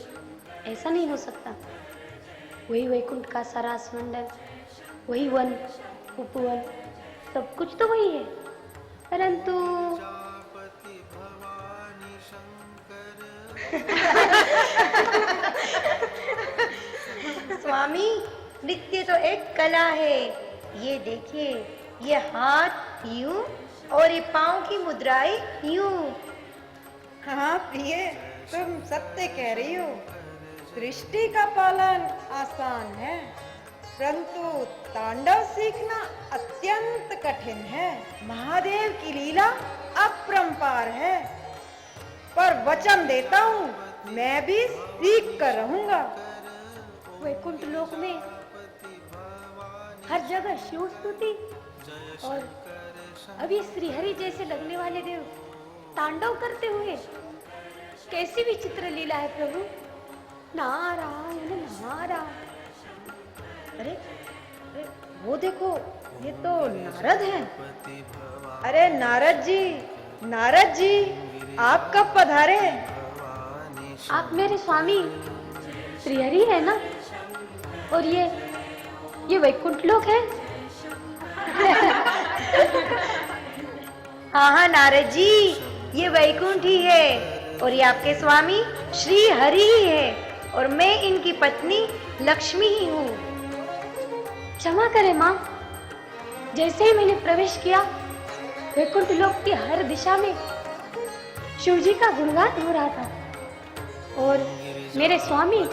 C: ऐसा नहीं हो सकता। वही वैकुंठ का सारा मंडल, वही वन उपवन, सब कुछ तो वही है, परंतु
L: स्वामी, नृत्य तो एक कला है। ये देखिए, ये हाथ यूं और ये पाँव की मुद्राएं यूं।
M: हाँ प्रिय, तुम सत्य कह रही हो। सृष्टि का पालन आसान है, परंतु तांडव सीखना अत्यंत कठिन है। महादेव की लीला अपरंपार है, पर वचन देता हूँ मैं भी सीख कर रहूंगा।
C: वैकुंठ लोक में हर जगह शिव स्तुति और अभी श्रीहरि जैसे लगने वाले देव तांडव करते हुए, कैसी विचित्र लीला है प्रभु। नारायण नारायण।
L: अरे अरे, वो देखो, ये तो नारद हैं। अरे नारद जी, नारद जी, आप कब पधारे?
C: आप मेरे स्वामी श्रीहरि है ना? और ये वैकुंठ लोक है।
L: हाँ हाँ नारद जी, ये वैकुंठ ही है और ये आपके स्वामी श्री हरि ही है और मैं इनकी पत्नी लक्ष्मी ही हूँ।
C: क्षमा करें माँ, जैसे ही मैंने प्रवेश किया वैकुंठ लोक की हर दिशा में शिव जी का गुणगान हो रहा था और मेरे स्वामी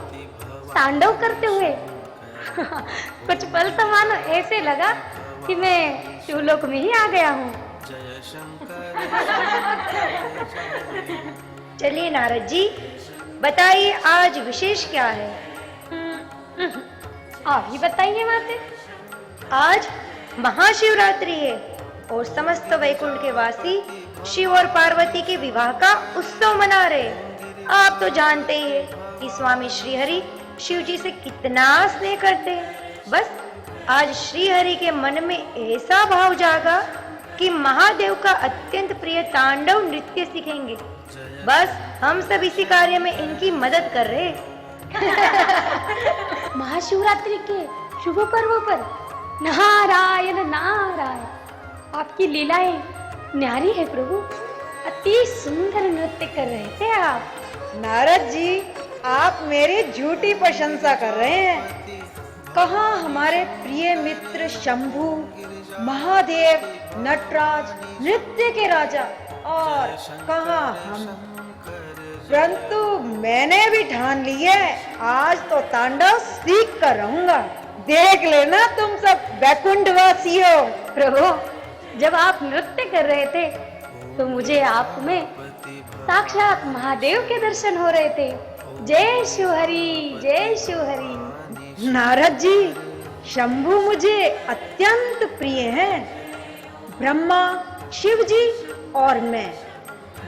C: तांडव करते हुए। कुछ पल तो मानो ऐसे लगा कि मैं शिवलोक में ही आ गया हूँ।
L: चलिए नारद जी, बताइए आज विशेष क्या है?
C: आप ही बताइए माते।
L: आज महाशिवरात्रि है और समस्त वैकुंठ के वासी शिव और पार्वती के विवाह का उत्सव मना रहे। आप तो जानते ही है कि स्वामी श्रीहरि शिव जी से कितना स्नेह करते हैं। बस आज श्रीहरि के मन में ऐसा भाव जागा कि महादेव का अत्यंत प्रिय तांडव नृत्य सीखेंगे। बस हम सब इसी कार्य में इनकी मदद कर रहे।
C: महाशिवरात्रि के शुभ पर्व पर नारायण नारायण, आपकी लीलाएं न्यारी है प्रभु। अति सुंदर नृत्य कर रहे थे आप।
M: नारद जी, आप मेरी झूठी प्रशंसा कर रहे हैं। कहाँ हमारे प्रिय मित्र शंभू, महादेव, नटराज, नृत्य के राजा, और कहाँ हम। परंतु मैंने भी ठान ली है, आज तो तांडव सीख कर रहूंगा। देख लेना तुम सब वैकुंठवासियों।
C: प्रभु, जब आप नृत्य कर रहे थे तो मुझे आप में साक्षात महादेव के दर्शन हो रहे थे। जय शिव हरि, जय शिव हरि।
M: नारद जी, शंभू मुझे अत्यंत प्रिय हैं। ब्रह्मा, शिव जी और मैं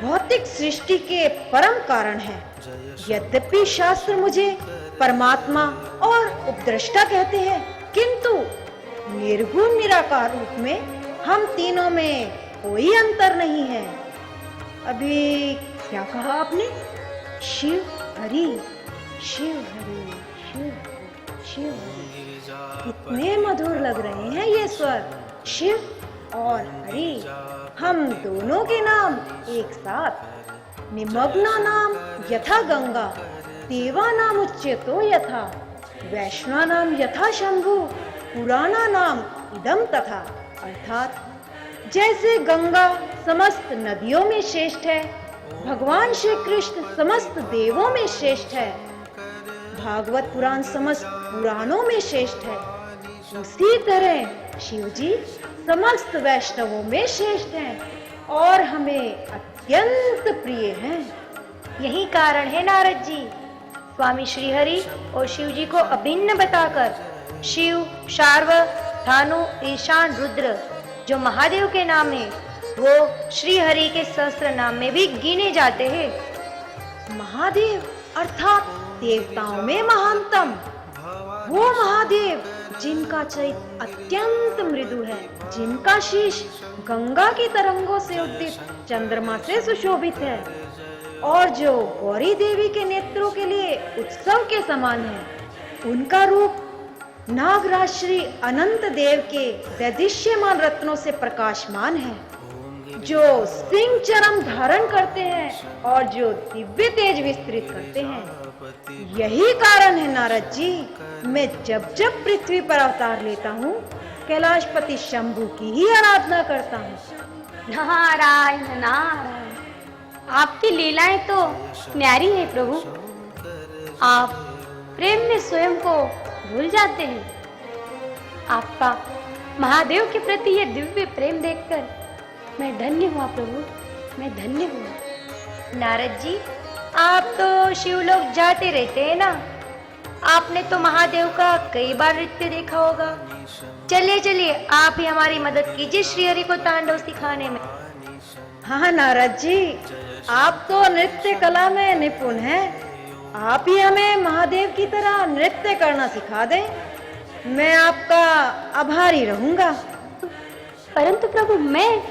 M: भौतिक सृष्टि के परम कारण हैं। यद्यपि शास्त्र मुझे परमात्मा और उपद्रष्टा कहते हैं, किंतु निर्गुण निराकार रूप में हम तीनों में कोई अंतर नहीं है। अभी क्या कहा आपने? शिव हरि, शिव हरि, शिव शिव हरि। कितने मधुर लग रहे हैं ये स्वर, शिव और हरि। हम दोनों के नाम एक साथ। निमग्ना नाम यथा गंगा, देवा नाम उच्यतो यथा, वैष्णवा नाम यथा शंभु, पुराना नाम इदम तथा। अर्थात जैसे गंगा समस्त नदियों में श्रेष्ठ है, भगवान श्री कृष्ण समस्त देवों में श्रेष्ठ है, भागवत पुराण समस्त पुराणों में श्रेष्ठ है, उसी तरह शिव जी समस्त वैष्णवों में श्रेष्ठ हैं और हमें अत्यंत प्रिय हैं।
L: यही कारण है नारद जी, स्वामी श्रीहरि और शिव जी को अभिन्न बताकर शिव, शार्व, धानु, ईशान, रुद्र जो महादेव के नाम है, वो श्रीहरि के सहस्त्र नाम में भी गिने जाते हैं।
M: महादेव अर्थात देवताओं में महानतम, वो महादेव जिनका चरित्र अत्यंत मृदु है, जिनका शीश गंगा की तरंगों से उद्दित चंद्रमा से सुशोभित है और जो गौरी देवी के नेत्रों के लिए उत्सव के समान है। उनका रूप नागराज श्री अनंत देव के दैदिश्यमान रत्नों से प्रकाशमान है, जो सिंह चरम धारण करते हैं और जो दिव्य तेज विस्तृत करते हैं। यही कारण है नारद जी, मैं जब जब पृथ्वी पर अवतार लेता हूँ, कैलाशपति शंभू की ही आराधना करता हूँ।
C: नारायण नारायण, आपकी लीलाएं तो न्यारी है प्रभु। आप प्रेम में स्वयं को भूल जाते हैं। आपका महादेव के प्रति ये दिव्य प्रेम देखकर मैं धन्य हुआ प्रभु, मैं धन्य हुआ।
L: नारद जी, आप तो शिवलोक जाते रहते हैं ना, आपने तो महादेव का कई बार नृत्य देखा होगा। चलिए चलिए, आप ही हमारी मदद कीजिए श्रीहरि को तांडव सिखाने में।
M: हाँ नारद जी, आप तो नृत्य कला में निपुण हैं। आप ही हमें महादेव की तरह नृत्य करना सिखा दें, मैं आपका आभारी रहूंगा।
C: परंतु प्रभु, मैं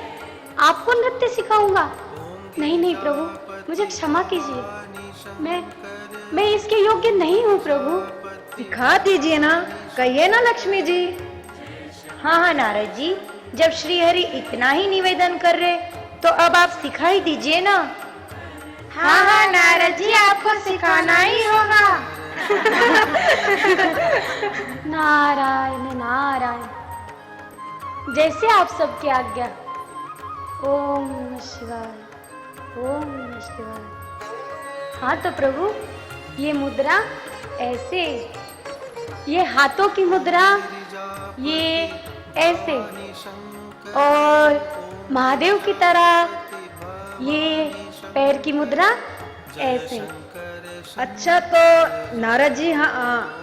C: आपको नृत्य सिखाऊंगा? नहीं नहीं प्रभु, मुझे क्षमा कीजिए, मैं इसके योग्य नहीं हूँ प्रभु।
M: सिखा दीजिए ना, कहिए ना लक्ष्मी जी।
L: हाँ नारद जी, जब श्रीहरि इतना ही निवेदन कर रहे तो अब आप सिखा ही दीजिए ना।
H: हाँ नारद जी, आपको सिखाना ही होगा।
C: नारायण नारायण, जैसे आप सबकी आज्ञा। ओम नमः शिवाय, ओम नमः शिवाय। हाँ तो प्रभु, ये मुद्रा ऐसे, ये हाथों की मुद्रा ये ऐसे, और महादेव की तरह ये पैर की मुद्रा ऐसे।
M: अच्छा तो नारद जी, हाँ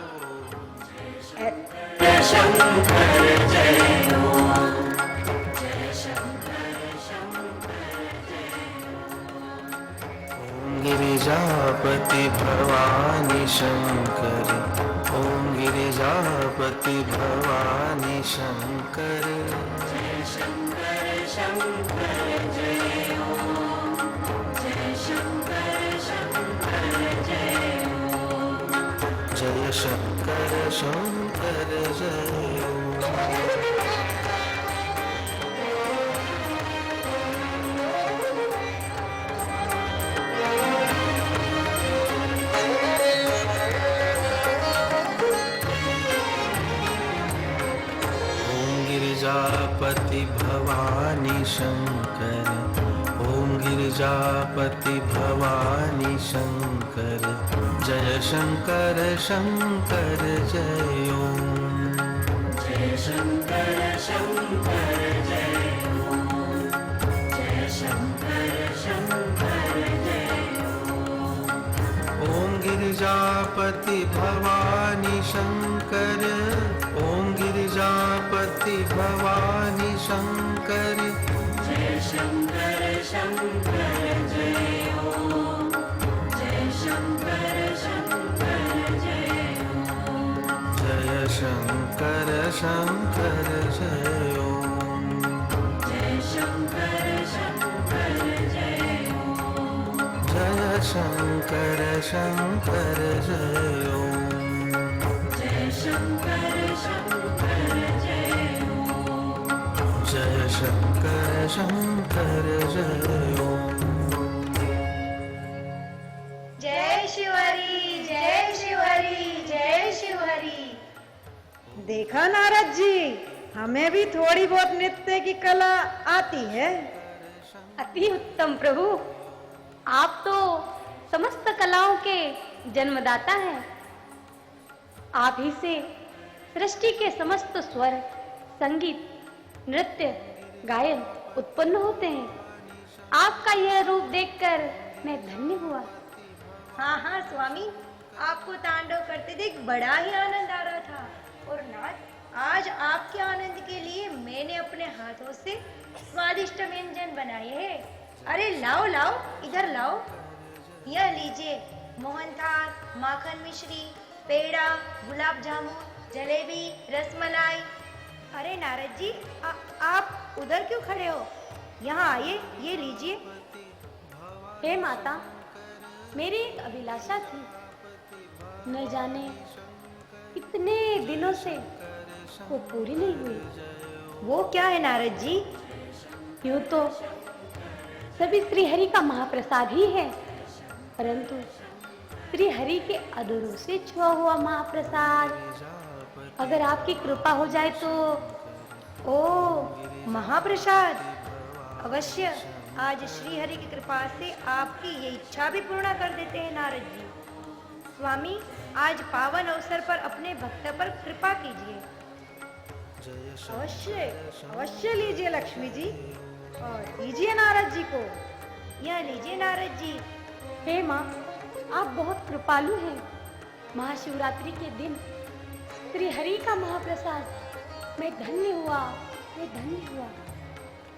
G: गिरिजापते गिरिजापति भवानी शंकर, ओम गिरिजापति भवानी शंकर। जय शंकर शंकर जय ओम, जय शंकर शंकर जय ओम, जय शंकर शंकर जय ओम। गिरिजापति भवानी शंकर, ओम गिरिजापति भवानी शंकर, जय शंकर शंकर जय ओम, जय शंकर शंकर जय ओम, जय शंकर शंकर जय ओम। ओम गिरिजापति भवानी शंकर, ओम गिरिजापति भवानी शंकर, जय शंकर शंकर जय ओम, जय शंकर शंकर जय ओम, जय शंकर शंकर जय ओम, जय शंकर शंकर जय ओम, जय शंकर शंकर जय ओम, जय शंकर शंकर जय ओम, जय शंकर शंकर जय ओम।
L: जय शिवहरि, जय शिवहरि, जय शिवहरि।
M: देखा नारद जी, हमें भी थोड़ी बहुत नृत्य की कला आती है।
C: अति उत्तम प्रभु, आप तो समस्त कलाओं के जन्मदाता हैं। आप ही से सृष्टि के समस्त स्वर, संगीत, नृत्य, गायन उत्पन्न होते हैं। आपका यह रूप देखकर मैं धन्य हुआ।
L: हाँ हाँ स्वामी, आपको तांडव करते देख बड़ा ही आनंद आ रहा था। और नाथ, आज आपके आनंद के लिए मैंने अपने हाथों से स्वादिष्ट व्यंजन बनाए हैं। अरे लाओ लाओ, इधर लाओ। यह लीजिए मोहनथाल, माखन मिश्री, पेड़ा, गुलाब जामुन, जलेबी, रसमलाई। अरे नारद जी, आप उधर क्यों खड़े हो? यहाँ आइए, ये लीजिए।
C: हे माता, मेरी एक अभिलाषा थी, न जाने इतने दिनों से वो पूरी नहीं हुई।
L: वो क्या है नारद जी?
C: यूं तो सभी श्री हरि का महाप्रसाद ही है, परंतु श्री हरि के अधरों से छुआ हुआ महाप्रसाद अगर आपकी कृपा हो जाए तो।
L: ओ महाप्रसाद, अवश्य आज श्री हरि की कृपा से आपकी ये इच्छा भी पूर्ण कर देते हैं नारद जी। स्वामी, आज पावन अवसर पर अपने भक्त पर कृपा कीजिए।
M: अवश्य अवश्य लीजिए लक्ष्मी जी, और दीजिए नारद जी को।
L: यह लीजिए नारद जी।
C: हे माँ, आप बहुत कृपालु हैं। महाशिवरात्रि के दिन श्री हरि का महाप्रसाद, मैं धन्य हुआ, मैं धन्य हुआ।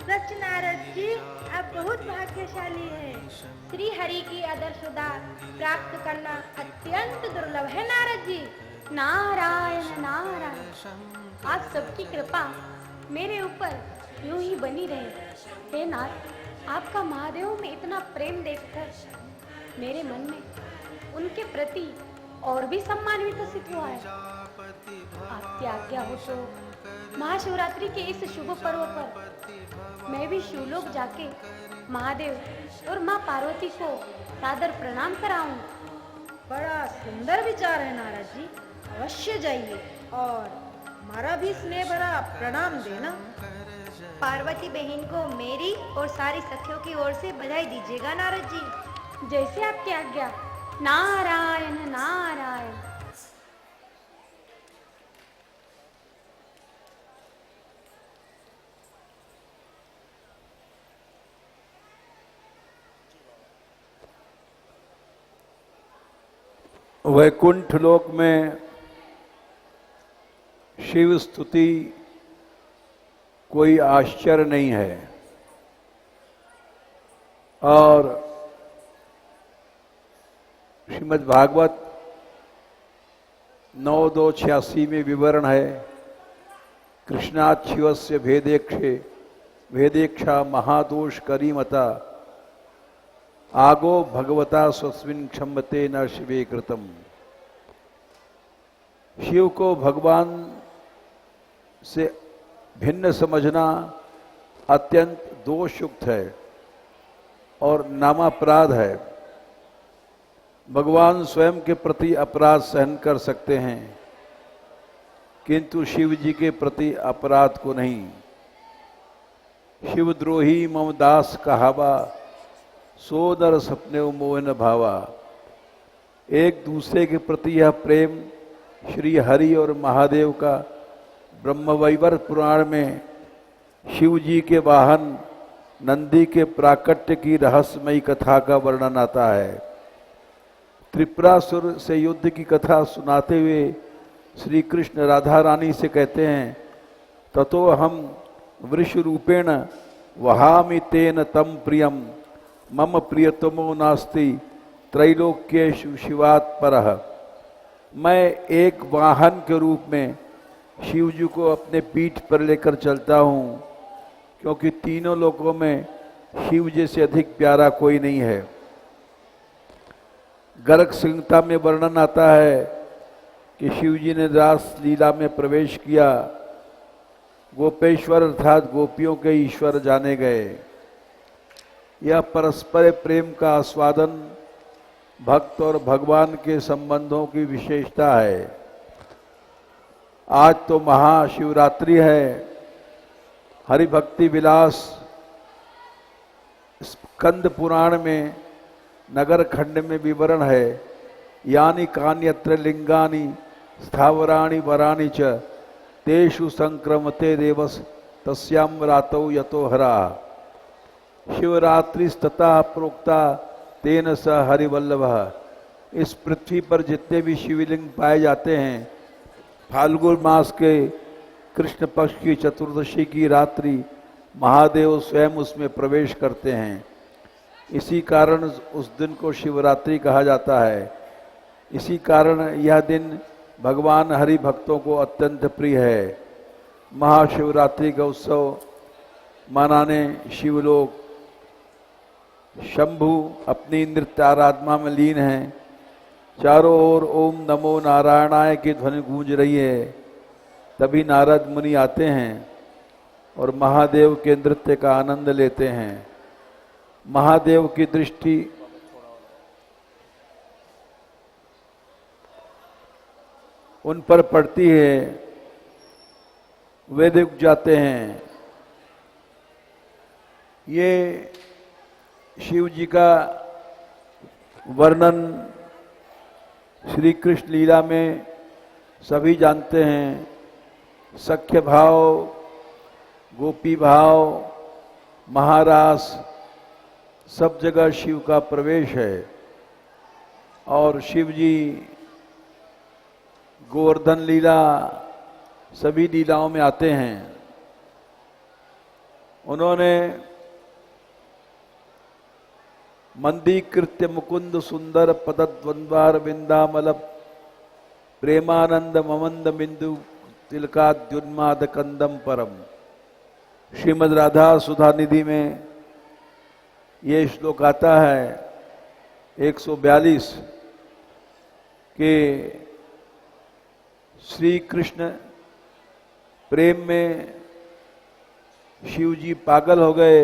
L: सच नारद जी, आप बहुत भाग्यशाली हैं। श्री हरि की आदर्श उदार प्राप्त करना अत्यंत दुर्लभ है नारद जी।
C: नारायण नारायण, आप सबकी कृपा मेरे ऊपर यूं ही बनी रहे। हे नाथ, आपका महादेव में इतना प्रेम देखकर मेरे मन में उनके प्रति और भी सम्मान विकसित हुआ है। आपकी आज्ञा हो तो महाशिवरात्रि के इस शुभ पर्व पर मैं भी शिवलोक जाके महादेव और माँ पार्वती को सादर प्रणाम कराऊं।
M: बड़ा सुंदर विचार है नारद जी, अवश्य जाइए और हमारा भी स्नेह भरा प्रणाम देना।
L: पार्वती बहन को मेरी और सारी सखियों की ओर से बधाई दीजिएगा नारद जी।
C: जैसे आपकी आज्ञा। नारायण नारायण।
I: वैकुंठ लोक में शिव स्तुति कोई आश्चर्य नहीं है, और श्रीमद् भागवत 9:286 में विवरण है, कृष्णात् शिवस्य भेदेक्षा महादोष करीमता आगो भगवता स्वस्मिन् क्षम्यते न शिवे कृतम। शिव को भगवान से भिन्न समझना अत्यंत दोषयुक्त है और नामापराध है। भगवान स्वयं के प्रति अपराध सहन कर सकते हैं, किंतु शिव जी के प्रति अपराध को नहीं। शिवद्रोही मम दास कहावा, सोदर सपने मोहन भावा। एक दूसरे के प्रति यह प्रेम श्री हरि और महादेव का ब्रह्मवैवर्त पुराण में शिव जी के वाहन नंदी के प्राकट्य की रहस्यमयी कथा का वर्णन आता है। त्रिपुरासुर से युद्ध की कथा सुनाते हुए श्री कृष्ण राधा रानी से कहते हैं, ततो हम वृष रूपेण वहामि तेन तम प्रियम मम प्रियतमो नास्ति त्रैलोक्येषु शिवात् परः। मैं एक वाहन के रूप में शिव जी को अपने पीठ पर लेकर चलता हूँ, क्योंकि तीनों लोकों में शिव जी से अधिक प्यारा कोई नहीं है। गर्ग संहिता में वर्णन आता है कि शिव जी ने रास लीला में प्रवेश किया। गोपेश्वर अर्थात गोपियों के ईश्वर जाने गए। यह परस्पर प्रेम का आस्वादन भक्त और भगवान के संबंधों की विशेषता है। आज तो महाशिवरात्रि है। हरि भक्ति विलास स्कंद पुराण में नगर खंड में विवरण है, यानी कान्यत्र लिंगानि स्थावराणि वराणि च तेषु संक्रमते देवस तस्याम रातौ यतो हरा। शिवरात्रि तथा प्रोक्ता तेन स हरिवल्लभ। इस पृथ्वी पर जितने भी शिवलिंग पाए जाते हैं, फाल्गुन मास के कृष्ण पक्ष की चतुर्दशी की रात्रि महादेव स्वयं उसमें प्रवेश करते हैं। इसी कारण उस दिन को शिवरात्रि कहा जाता है। इसी कारण यह दिन भगवान हरि भक्तों को अत्यंत प्रिय है। महाशिवरात्रि का उत्सव मनाने शिवलोक शंभु अपनी नृत्य आराधना में लीन हैं। चारों ओर ओम नमो नारायणाय की ध्वनि गूंज रही है। तभी नारद मुनि आते हैं और महादेव के नृत्य का आनंद लेते हैं। महादेव की दृष्टि उन पर पड़ती है, वे रुक जाते हैं। ये शिव जी का वर्णन श्री कृष्ण लीला में सभी जानते हैं। सख्य भाव, गोपी भाव, महारास, सब जगह शिव का प्रवेश है। और शिव जी गोवर्धन लीला सभी लीलाओं में आते हैं। उन्होंने मंदीकृत्य मुकुंद सुंदर पदद्वंद्वार बिंदामल प्रेमानंद ममंद बिंदु तिलकाद्युन्माद कंदम परम। श्रीमद् राधा सुधा निधि में ये श्लोक आता है 142 के श्री कृष्ण प्रेम में शिव जी पागल हो गए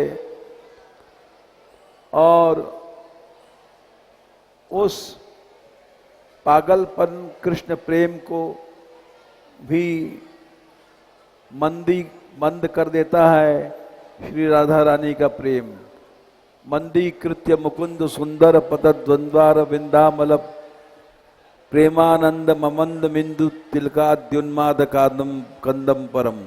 I: और उस पागलपन कृष्ण प्रेम को भी मंद कर देता है श्री राधा रानी का प्रेम। मंदीकृत्य मुकुंद सुंदर पतद्वंद्वार विंदामल प्रेमानंद ममंद मिंदु तिलकाद्युन्माद कंदम परम।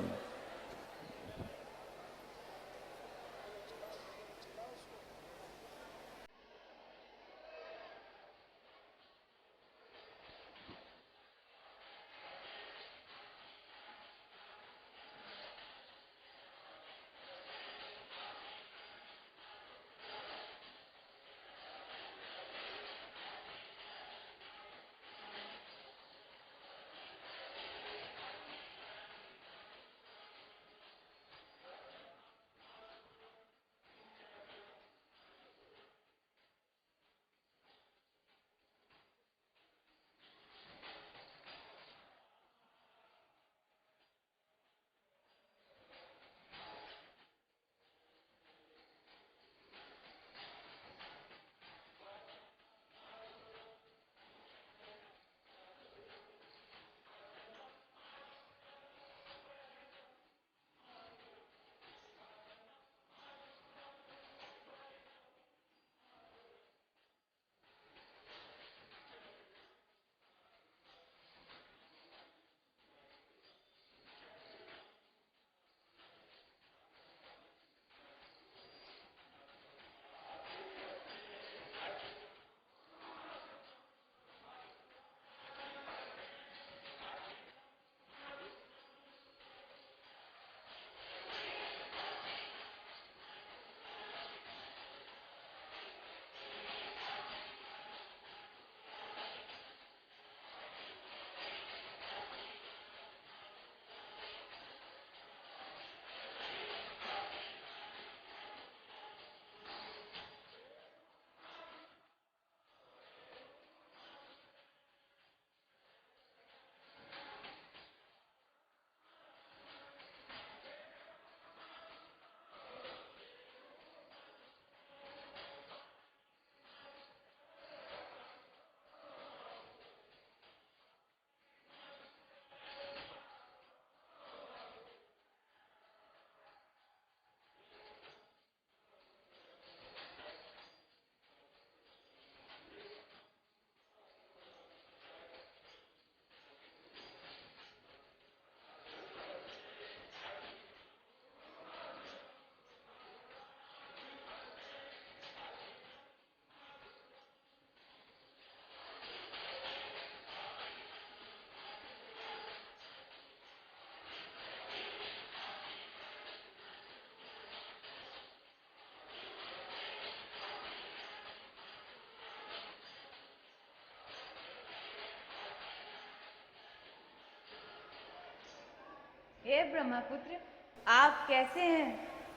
N: हे ब्रह्मपुत्र, आप कैसे हैं?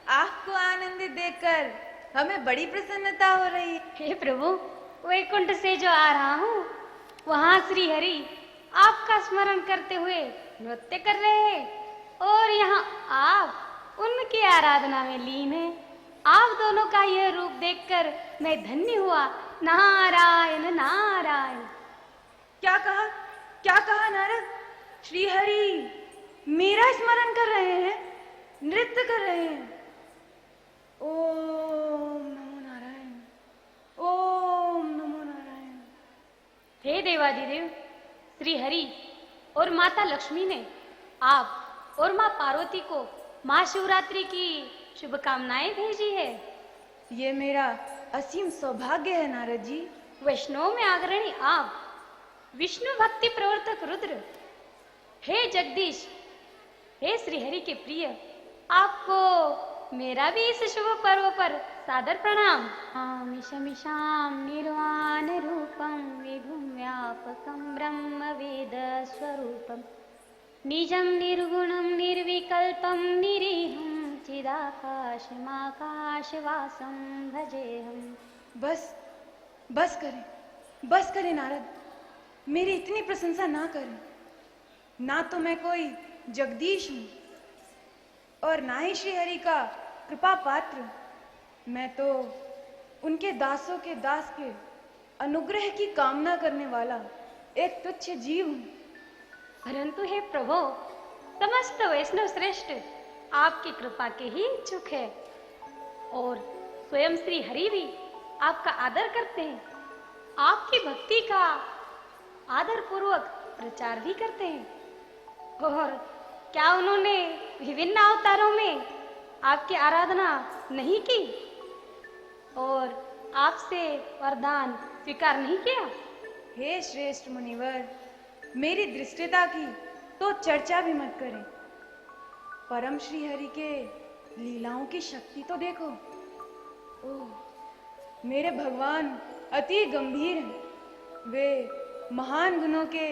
N: आपको आनंदित देखकर हमें बड़ी प्रसन्नता हो रही है।
O: हे प्रभु, वैकुंठ से जो आ रहा हूँ, वहाँ श्री हरि आपका स्मरण करते हुए नृत्य कर रहे हैं और यहाँ आप उनकी आराधना में लीन हैं। आप दोनों का यह रूप देखकर मैं धन्य हुआ। नारायण नारायण।
N: क्या कहा नारद? श्री हरि मेरा स्मरण कर रहे हैं, नृत्य कर रहे हैं। ओम नमो नारायण, ओम नमो नारायण।
O: हे देवादिदेव, श्री हरि और माता लक्ष्मी ने आप और माँ पार्वती को महाशिवरात्रि की शुभकामनाएं भेजी है।
N: ये मेरा असीम सौभाग्य है नारद जी।
O: वैष्णव में अग्रणी आप, विष्णु भक्ति प्रवर्तक रुद्र, हे जगदीश, हे श्रीहरि के प्रिय, आपको मेरा भी इस शुभ पर्व पर सादर प्रणाम। शमिशाम निर्वाण रूपम विभुम व्यापकम ब्रह्म वेद स्वरूपम निजम निर्गुणम निर्विकल्पम निरीहम चिदाकाशमाकाशवासम भजेहम।
N: बस करें नारद, मेरी इतनी प्रशंसा ना करें। ना तो मैं कोई जगदीश हूँ और ना ही श्री हरि का कृपा पात्र। मैं तो उनके दासों के दास के अनुग्रह की कामना करने वाला एक तुच्छ जीव हूँ।
O: परंतु हे प्रभु, समस्त वैष्णव श्रेष्ठ आपकी कृपा के ही इच्छुक है और स्वयं श्री हरि भी आपका आदर करते हैं, आपकी भक्ति का आदर पूर्वक प्रचार भी करते हैं। और क्या उन्होंने विभिन्न अवतारों में आपकी आराधना नहीं की और आपसे वरदान स्वीकार नहीं किया?
N: हे श्रेष्ठ मुनिवर, मेरी दृष्टता की तो चर्चा भी मत करें। परम श्री हरि के लीलाओं की शक्ति तो देखो। ओह, मेरे भगवान अति गंभीर हैं। वे महान गुणों के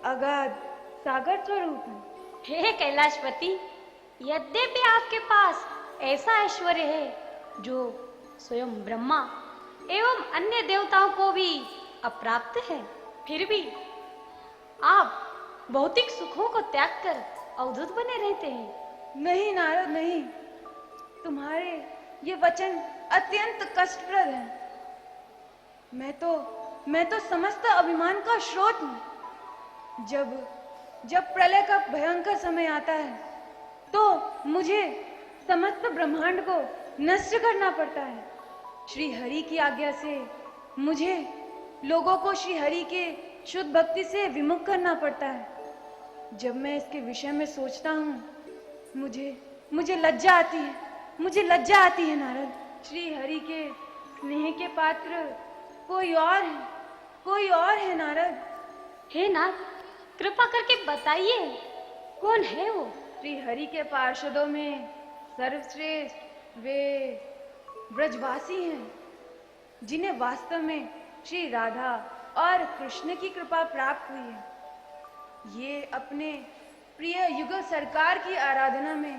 N: अगाध सागर स्वरूप हैं।
O: हे कैलाशपति, यद्यपि आपके पास ऐसा ऐश्वर्य है जो स्वयं ब्रह्मा एवं अन्य देवताओं को भी अप्राप्त है, फिर भी आप भौतिक सुखों को त्याग कर अवधूत बने रहते हैं।
N: नहीं नारद, नहीं, तुम्हारे ये वचन अत्यंत कष्टप्रद हैं। मैं तो समस्त अभिमान का स्रोत हूँ। जब प्रलय का भयंकर समय आता है तो मुझे समस्त ब्रह्मांड को नष्ट करना पड़ता है। श्री हरि की आज्ञा से मुझे लोगों को श्री हरि के शुद्ध भक्ति से विमुख करना पड़ता है। जब मैं इसके विषय में सोचता हूँ, मुझे लज्जा आती है, मुझे लज्जा आती है नारद। श्री हरि के स्नेह के पात्र कोई और है नारद।
O: हे नाथ, कृपा करके बताइए, कौन है वो?
N: श्री हरि के पार्षदों में सर्वश्रेष्ठ वे ब्रजवासी हैं, जिन्हें वास्तव में श्री राधा और कृष्ण की कृपा प्राप्त हुई है। ये अपने प्रिय युगल सरकार की आराधना में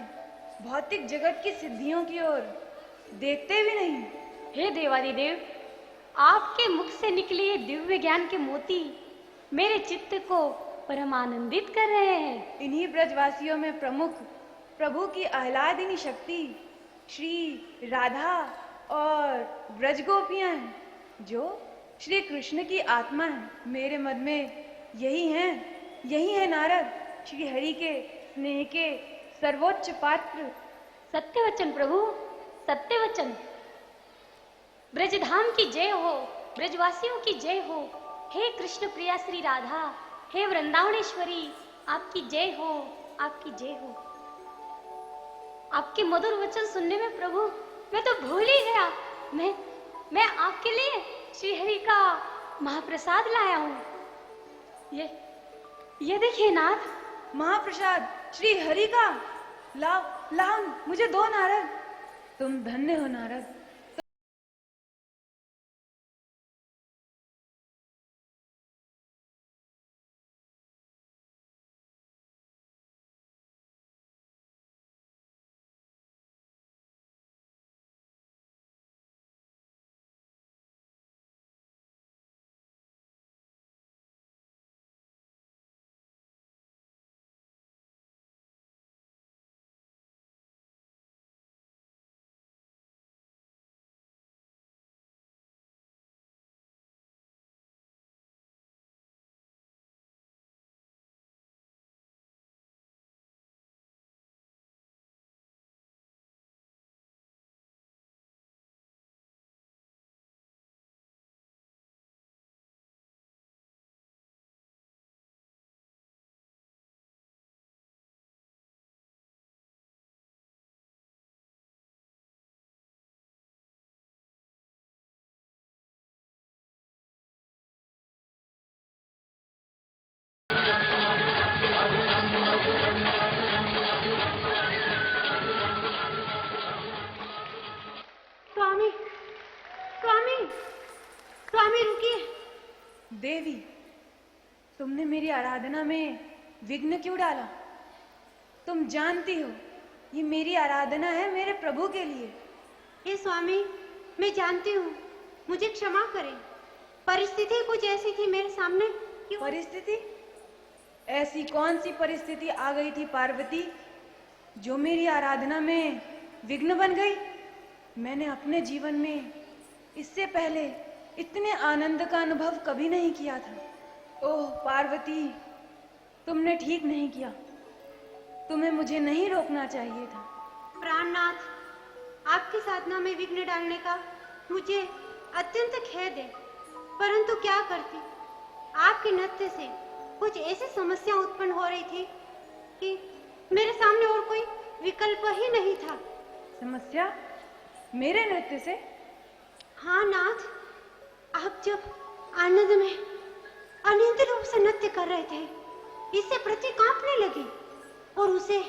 N: भौतिक जगत की सिद्धियों की ओर देखते भी नहीं।
O: हे देवादिदेव, आपके मुख से निकले ये दिव्य ज्ञान के मोती मेरे चित्त को परमानंदित कर रहे हैं।
N: इन्हीं ब्रजवासियों में प्रमुख प्रभु की आह्लादिनी शक्ति श्री राधा और ब्रज गोपियां हैं, जो श्री कृष्ण की आत्मा है। मेरे मन में यही है नारद, श्री हरि के स्नेह के सर्वोच्च पात्र।
O: सत्य वचन प्रभु, सत्य वचन। ब्रजधाम की जय हो, ब्रजवासियों की जय हो। हे कृष्ण प्रिया श्री राधा, हे वृंदावनेश्वरी, आपकी जय हो, आपकी जय हो। आपके मधुर वचन सुनने में प्रभु मैं तो भूल ही गया। मैं आपके लिए श्री हरि का महाप्रसाद लाया हूँ। ये देखिए नाथ,
N: महाप्रसाद श्री हरि का। लाओ मुझे दो नारद। तुम धन्य हो नारद। आराधना में विघ्न क्यों डाला? तुम जानती हो ये मेरी आराधना है मेरे प्रभु के लिए।
C: हे स्वामी, मैं जानती हूँ, मुझे क्षमा करें। परिस्थिति कुछ ऐसी थी मेरे सामने।
N: परिस्थिति? ऐसी कौन सी परिस्थिति आ गई थी पार्वती जो मेरी आराधना में विघ्न बन गई? मैंने अपने जीवन में इससे पहले इतने आनंद का अनुभव कभी नहीं किया था। ओह पार्वती, तुमने ठीक नहीं किया। तुम्हें मुझे नहीं रोकना चाहिए था।
C: प्राणनाथ, आपकी साधना में विघ्न डालने का मुझे अत्यंत खेद है, परंतु क्या करती, आपके नृत्य से कुछ ऐसी समस्या उत्पन्न हो रही थी कि मेरे सामने और कोई विकल्प ही नहीं था।
N: समस्या? मेरे नृत्य से?
C: हाँ नाथ, आप जब आनंद में अनिंद रूप से नृत्य कर रहे थे, इससे पृथ्वी कांपने लगी और उसे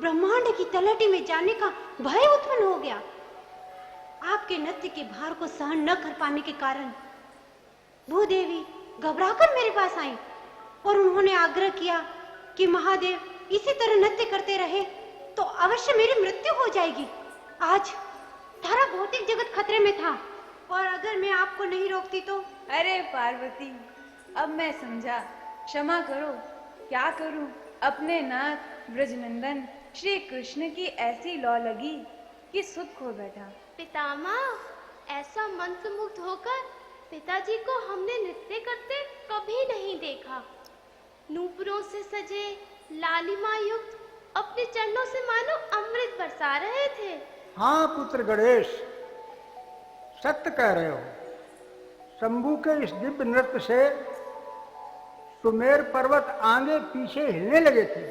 C: ब्रह्मांड की तलहटी में जाने का भय उत्पन्न हो गया। आपके नृत्य के भार को सहन न कर पाने के कारण भूदेवी घबराकर मेरे पास आई और उन्होंने आग्रह किया कि महादेव इसी तरह नृत्य करते रहे तो अवश्य मेरी मृत्यु हो जाएगी। आज सारा भौतिक जगत खतरे में था और अगर मैं आपको नहीं रोकती तो।
N: अरे पार्वती, अब मैं समझा, क्षमा करो। क्या करूं, अपने नाथ ब्रजनंदन श्री कृष्ण की ऐसी लौ लगी कि सुध खो बैठा।
C: पितामह, ऐसा मंत्रमुग्ध होकर पिताजी को हमने नृत्य करते कभी नहीं देखा। नूपुरों से सजे लालिमा युक्त अपने चरणों से मानो अमृत बरसा रहे थे।
P: हाँ पुत्र गणेश, सत्य कह रहे हो। शंभू के इस दिव्य नृत्य से सुमेर पर्वत आगे पीछे हिलने लगे थे।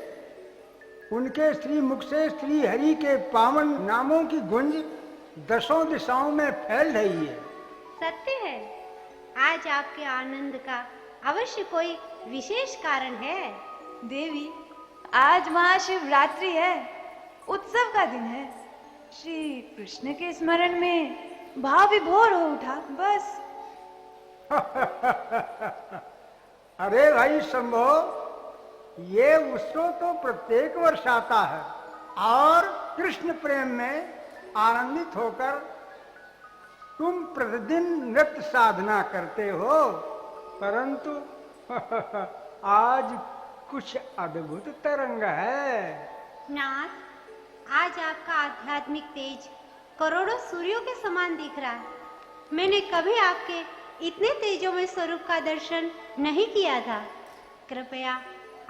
P: उनके श्री मुख से श्री हरि के पावन नामों की गूंज दसों दिशाओं में फैल रही है।
C: सत्य है, आज आपके आनंद का अवश्य कोई विशेष कारण है।
N: देवी, आज महाशिवरात्रि है, उत्सव का दिन है। श्री कृष्ण के स्मरण में भाव विभोर हो उठा, बस।
P: अरे भाई शंभो, ये उत्सव तो प्रत्येक वर्ष आता है और कृष्ण प्रेम में आनंदित होकर तुम प्रतिदिन नृत्य साधना करते हो, परंतु आज कुछ अद्भुत तरंग है।
C: नाथ, आज आपका आध्यात्मिक तेज करोड़ों सूर्यों के समान दिख रहा है। मैंने कभी आपके इतने तेजोमय स्वरूप का दर्शन नहीं किया था। कृपया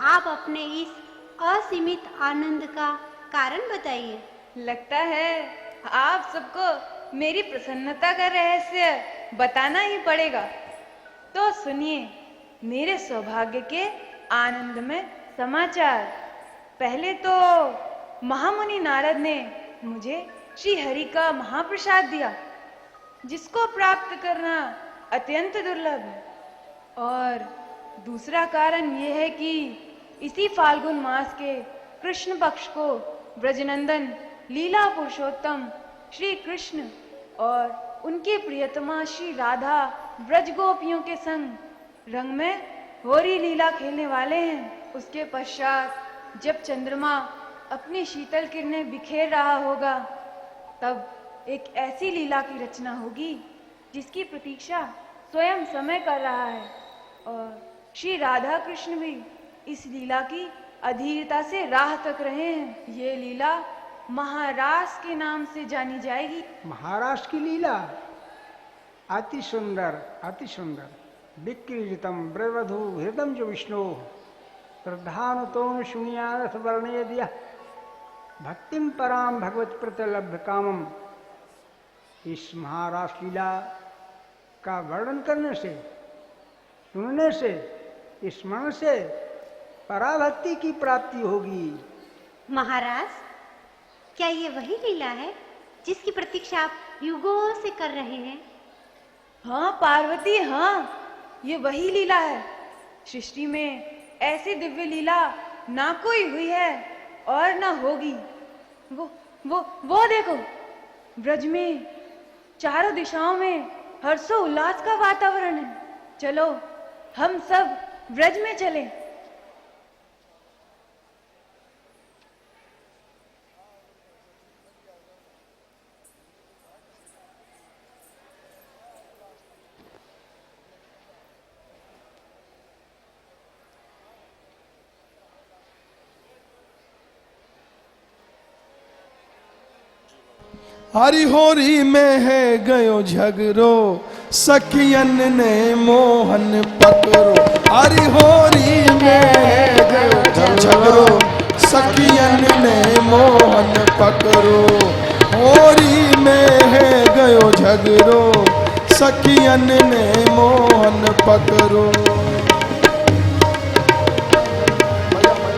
C: आप अपने इस असीमित आनंद का कारण बताइए।
N: लगता है आप सबको मेरी प्रसन्नता का रहस्य बताना ही पड़ेगा। तो सुनिए मेरे सौभाग्य के आनंदमय समाचार। पहले तो महामुनि नारद ने मुझे श्री हरि का महाप्रसाद दिया, जिसको प्राप्त करना अत्यंत दुर्लभ है। और दूसरा कारण यह है कि इसी फाल्गुन मास के कृष्ण पक्ष को ब्रजनंदन लीला पुरुषोत्तम श्री कृष्ण और उनके प्रियतमा श्री राधा ब्रज गोपियों के संग रंग में होरी लीला खेलने वाले हैं। उसके पश्चात जब चंद्रमा अपनी शीतल किरणें बिखेर रहा होगा, तब एक ऐसी लीला की रचना होगी जिसकी प्रतीक्षा स्वयं समय कर रहा है। और श्री राधा कृष्ण भी इस लीला की अधीरता से राह तक रहे हैं। ये लीला महारास के नाम से जानी जाएगी।
P: महारास की लीला अति सुंदर, अति सुंदर। विक्रीजितम ब्रवधु हृदम जो विष्णु श्रद्धानुतोन शून्यारथ वर्णय दिया भक्तिम पराम भगवत प्रत्यलभ्य कामम। इस महारास लीला का वर्णन करने से, सुनने से, स्मरण से पराभक्ति की प्राप्ति होगी।
C: महाराज, क्या ये वही लीला है जिसकी प्रतीक्षा आप युगों से कर रहे हैं?
N: हाँ पार्वती, हाँ, ये वही लीला है। सृष्टि में ऐसी दिव्य लीला ना कोई हुई है और ना होगी। वो देखो, ब्रज में चारों दिशाओं में हर्षो उल्लास का वातावरण है। चलो हम सब ब्रज में चलें।
E: हरि होरी में है गयो झगड़ो, सखियन ने मोहन पकड़ो। हरि होरी में है गयो झगड़ो, सखियन ने मोहन पकड़ो। होरी में है गयो झगड़ो, सखियन ने मोहन पकड़ो।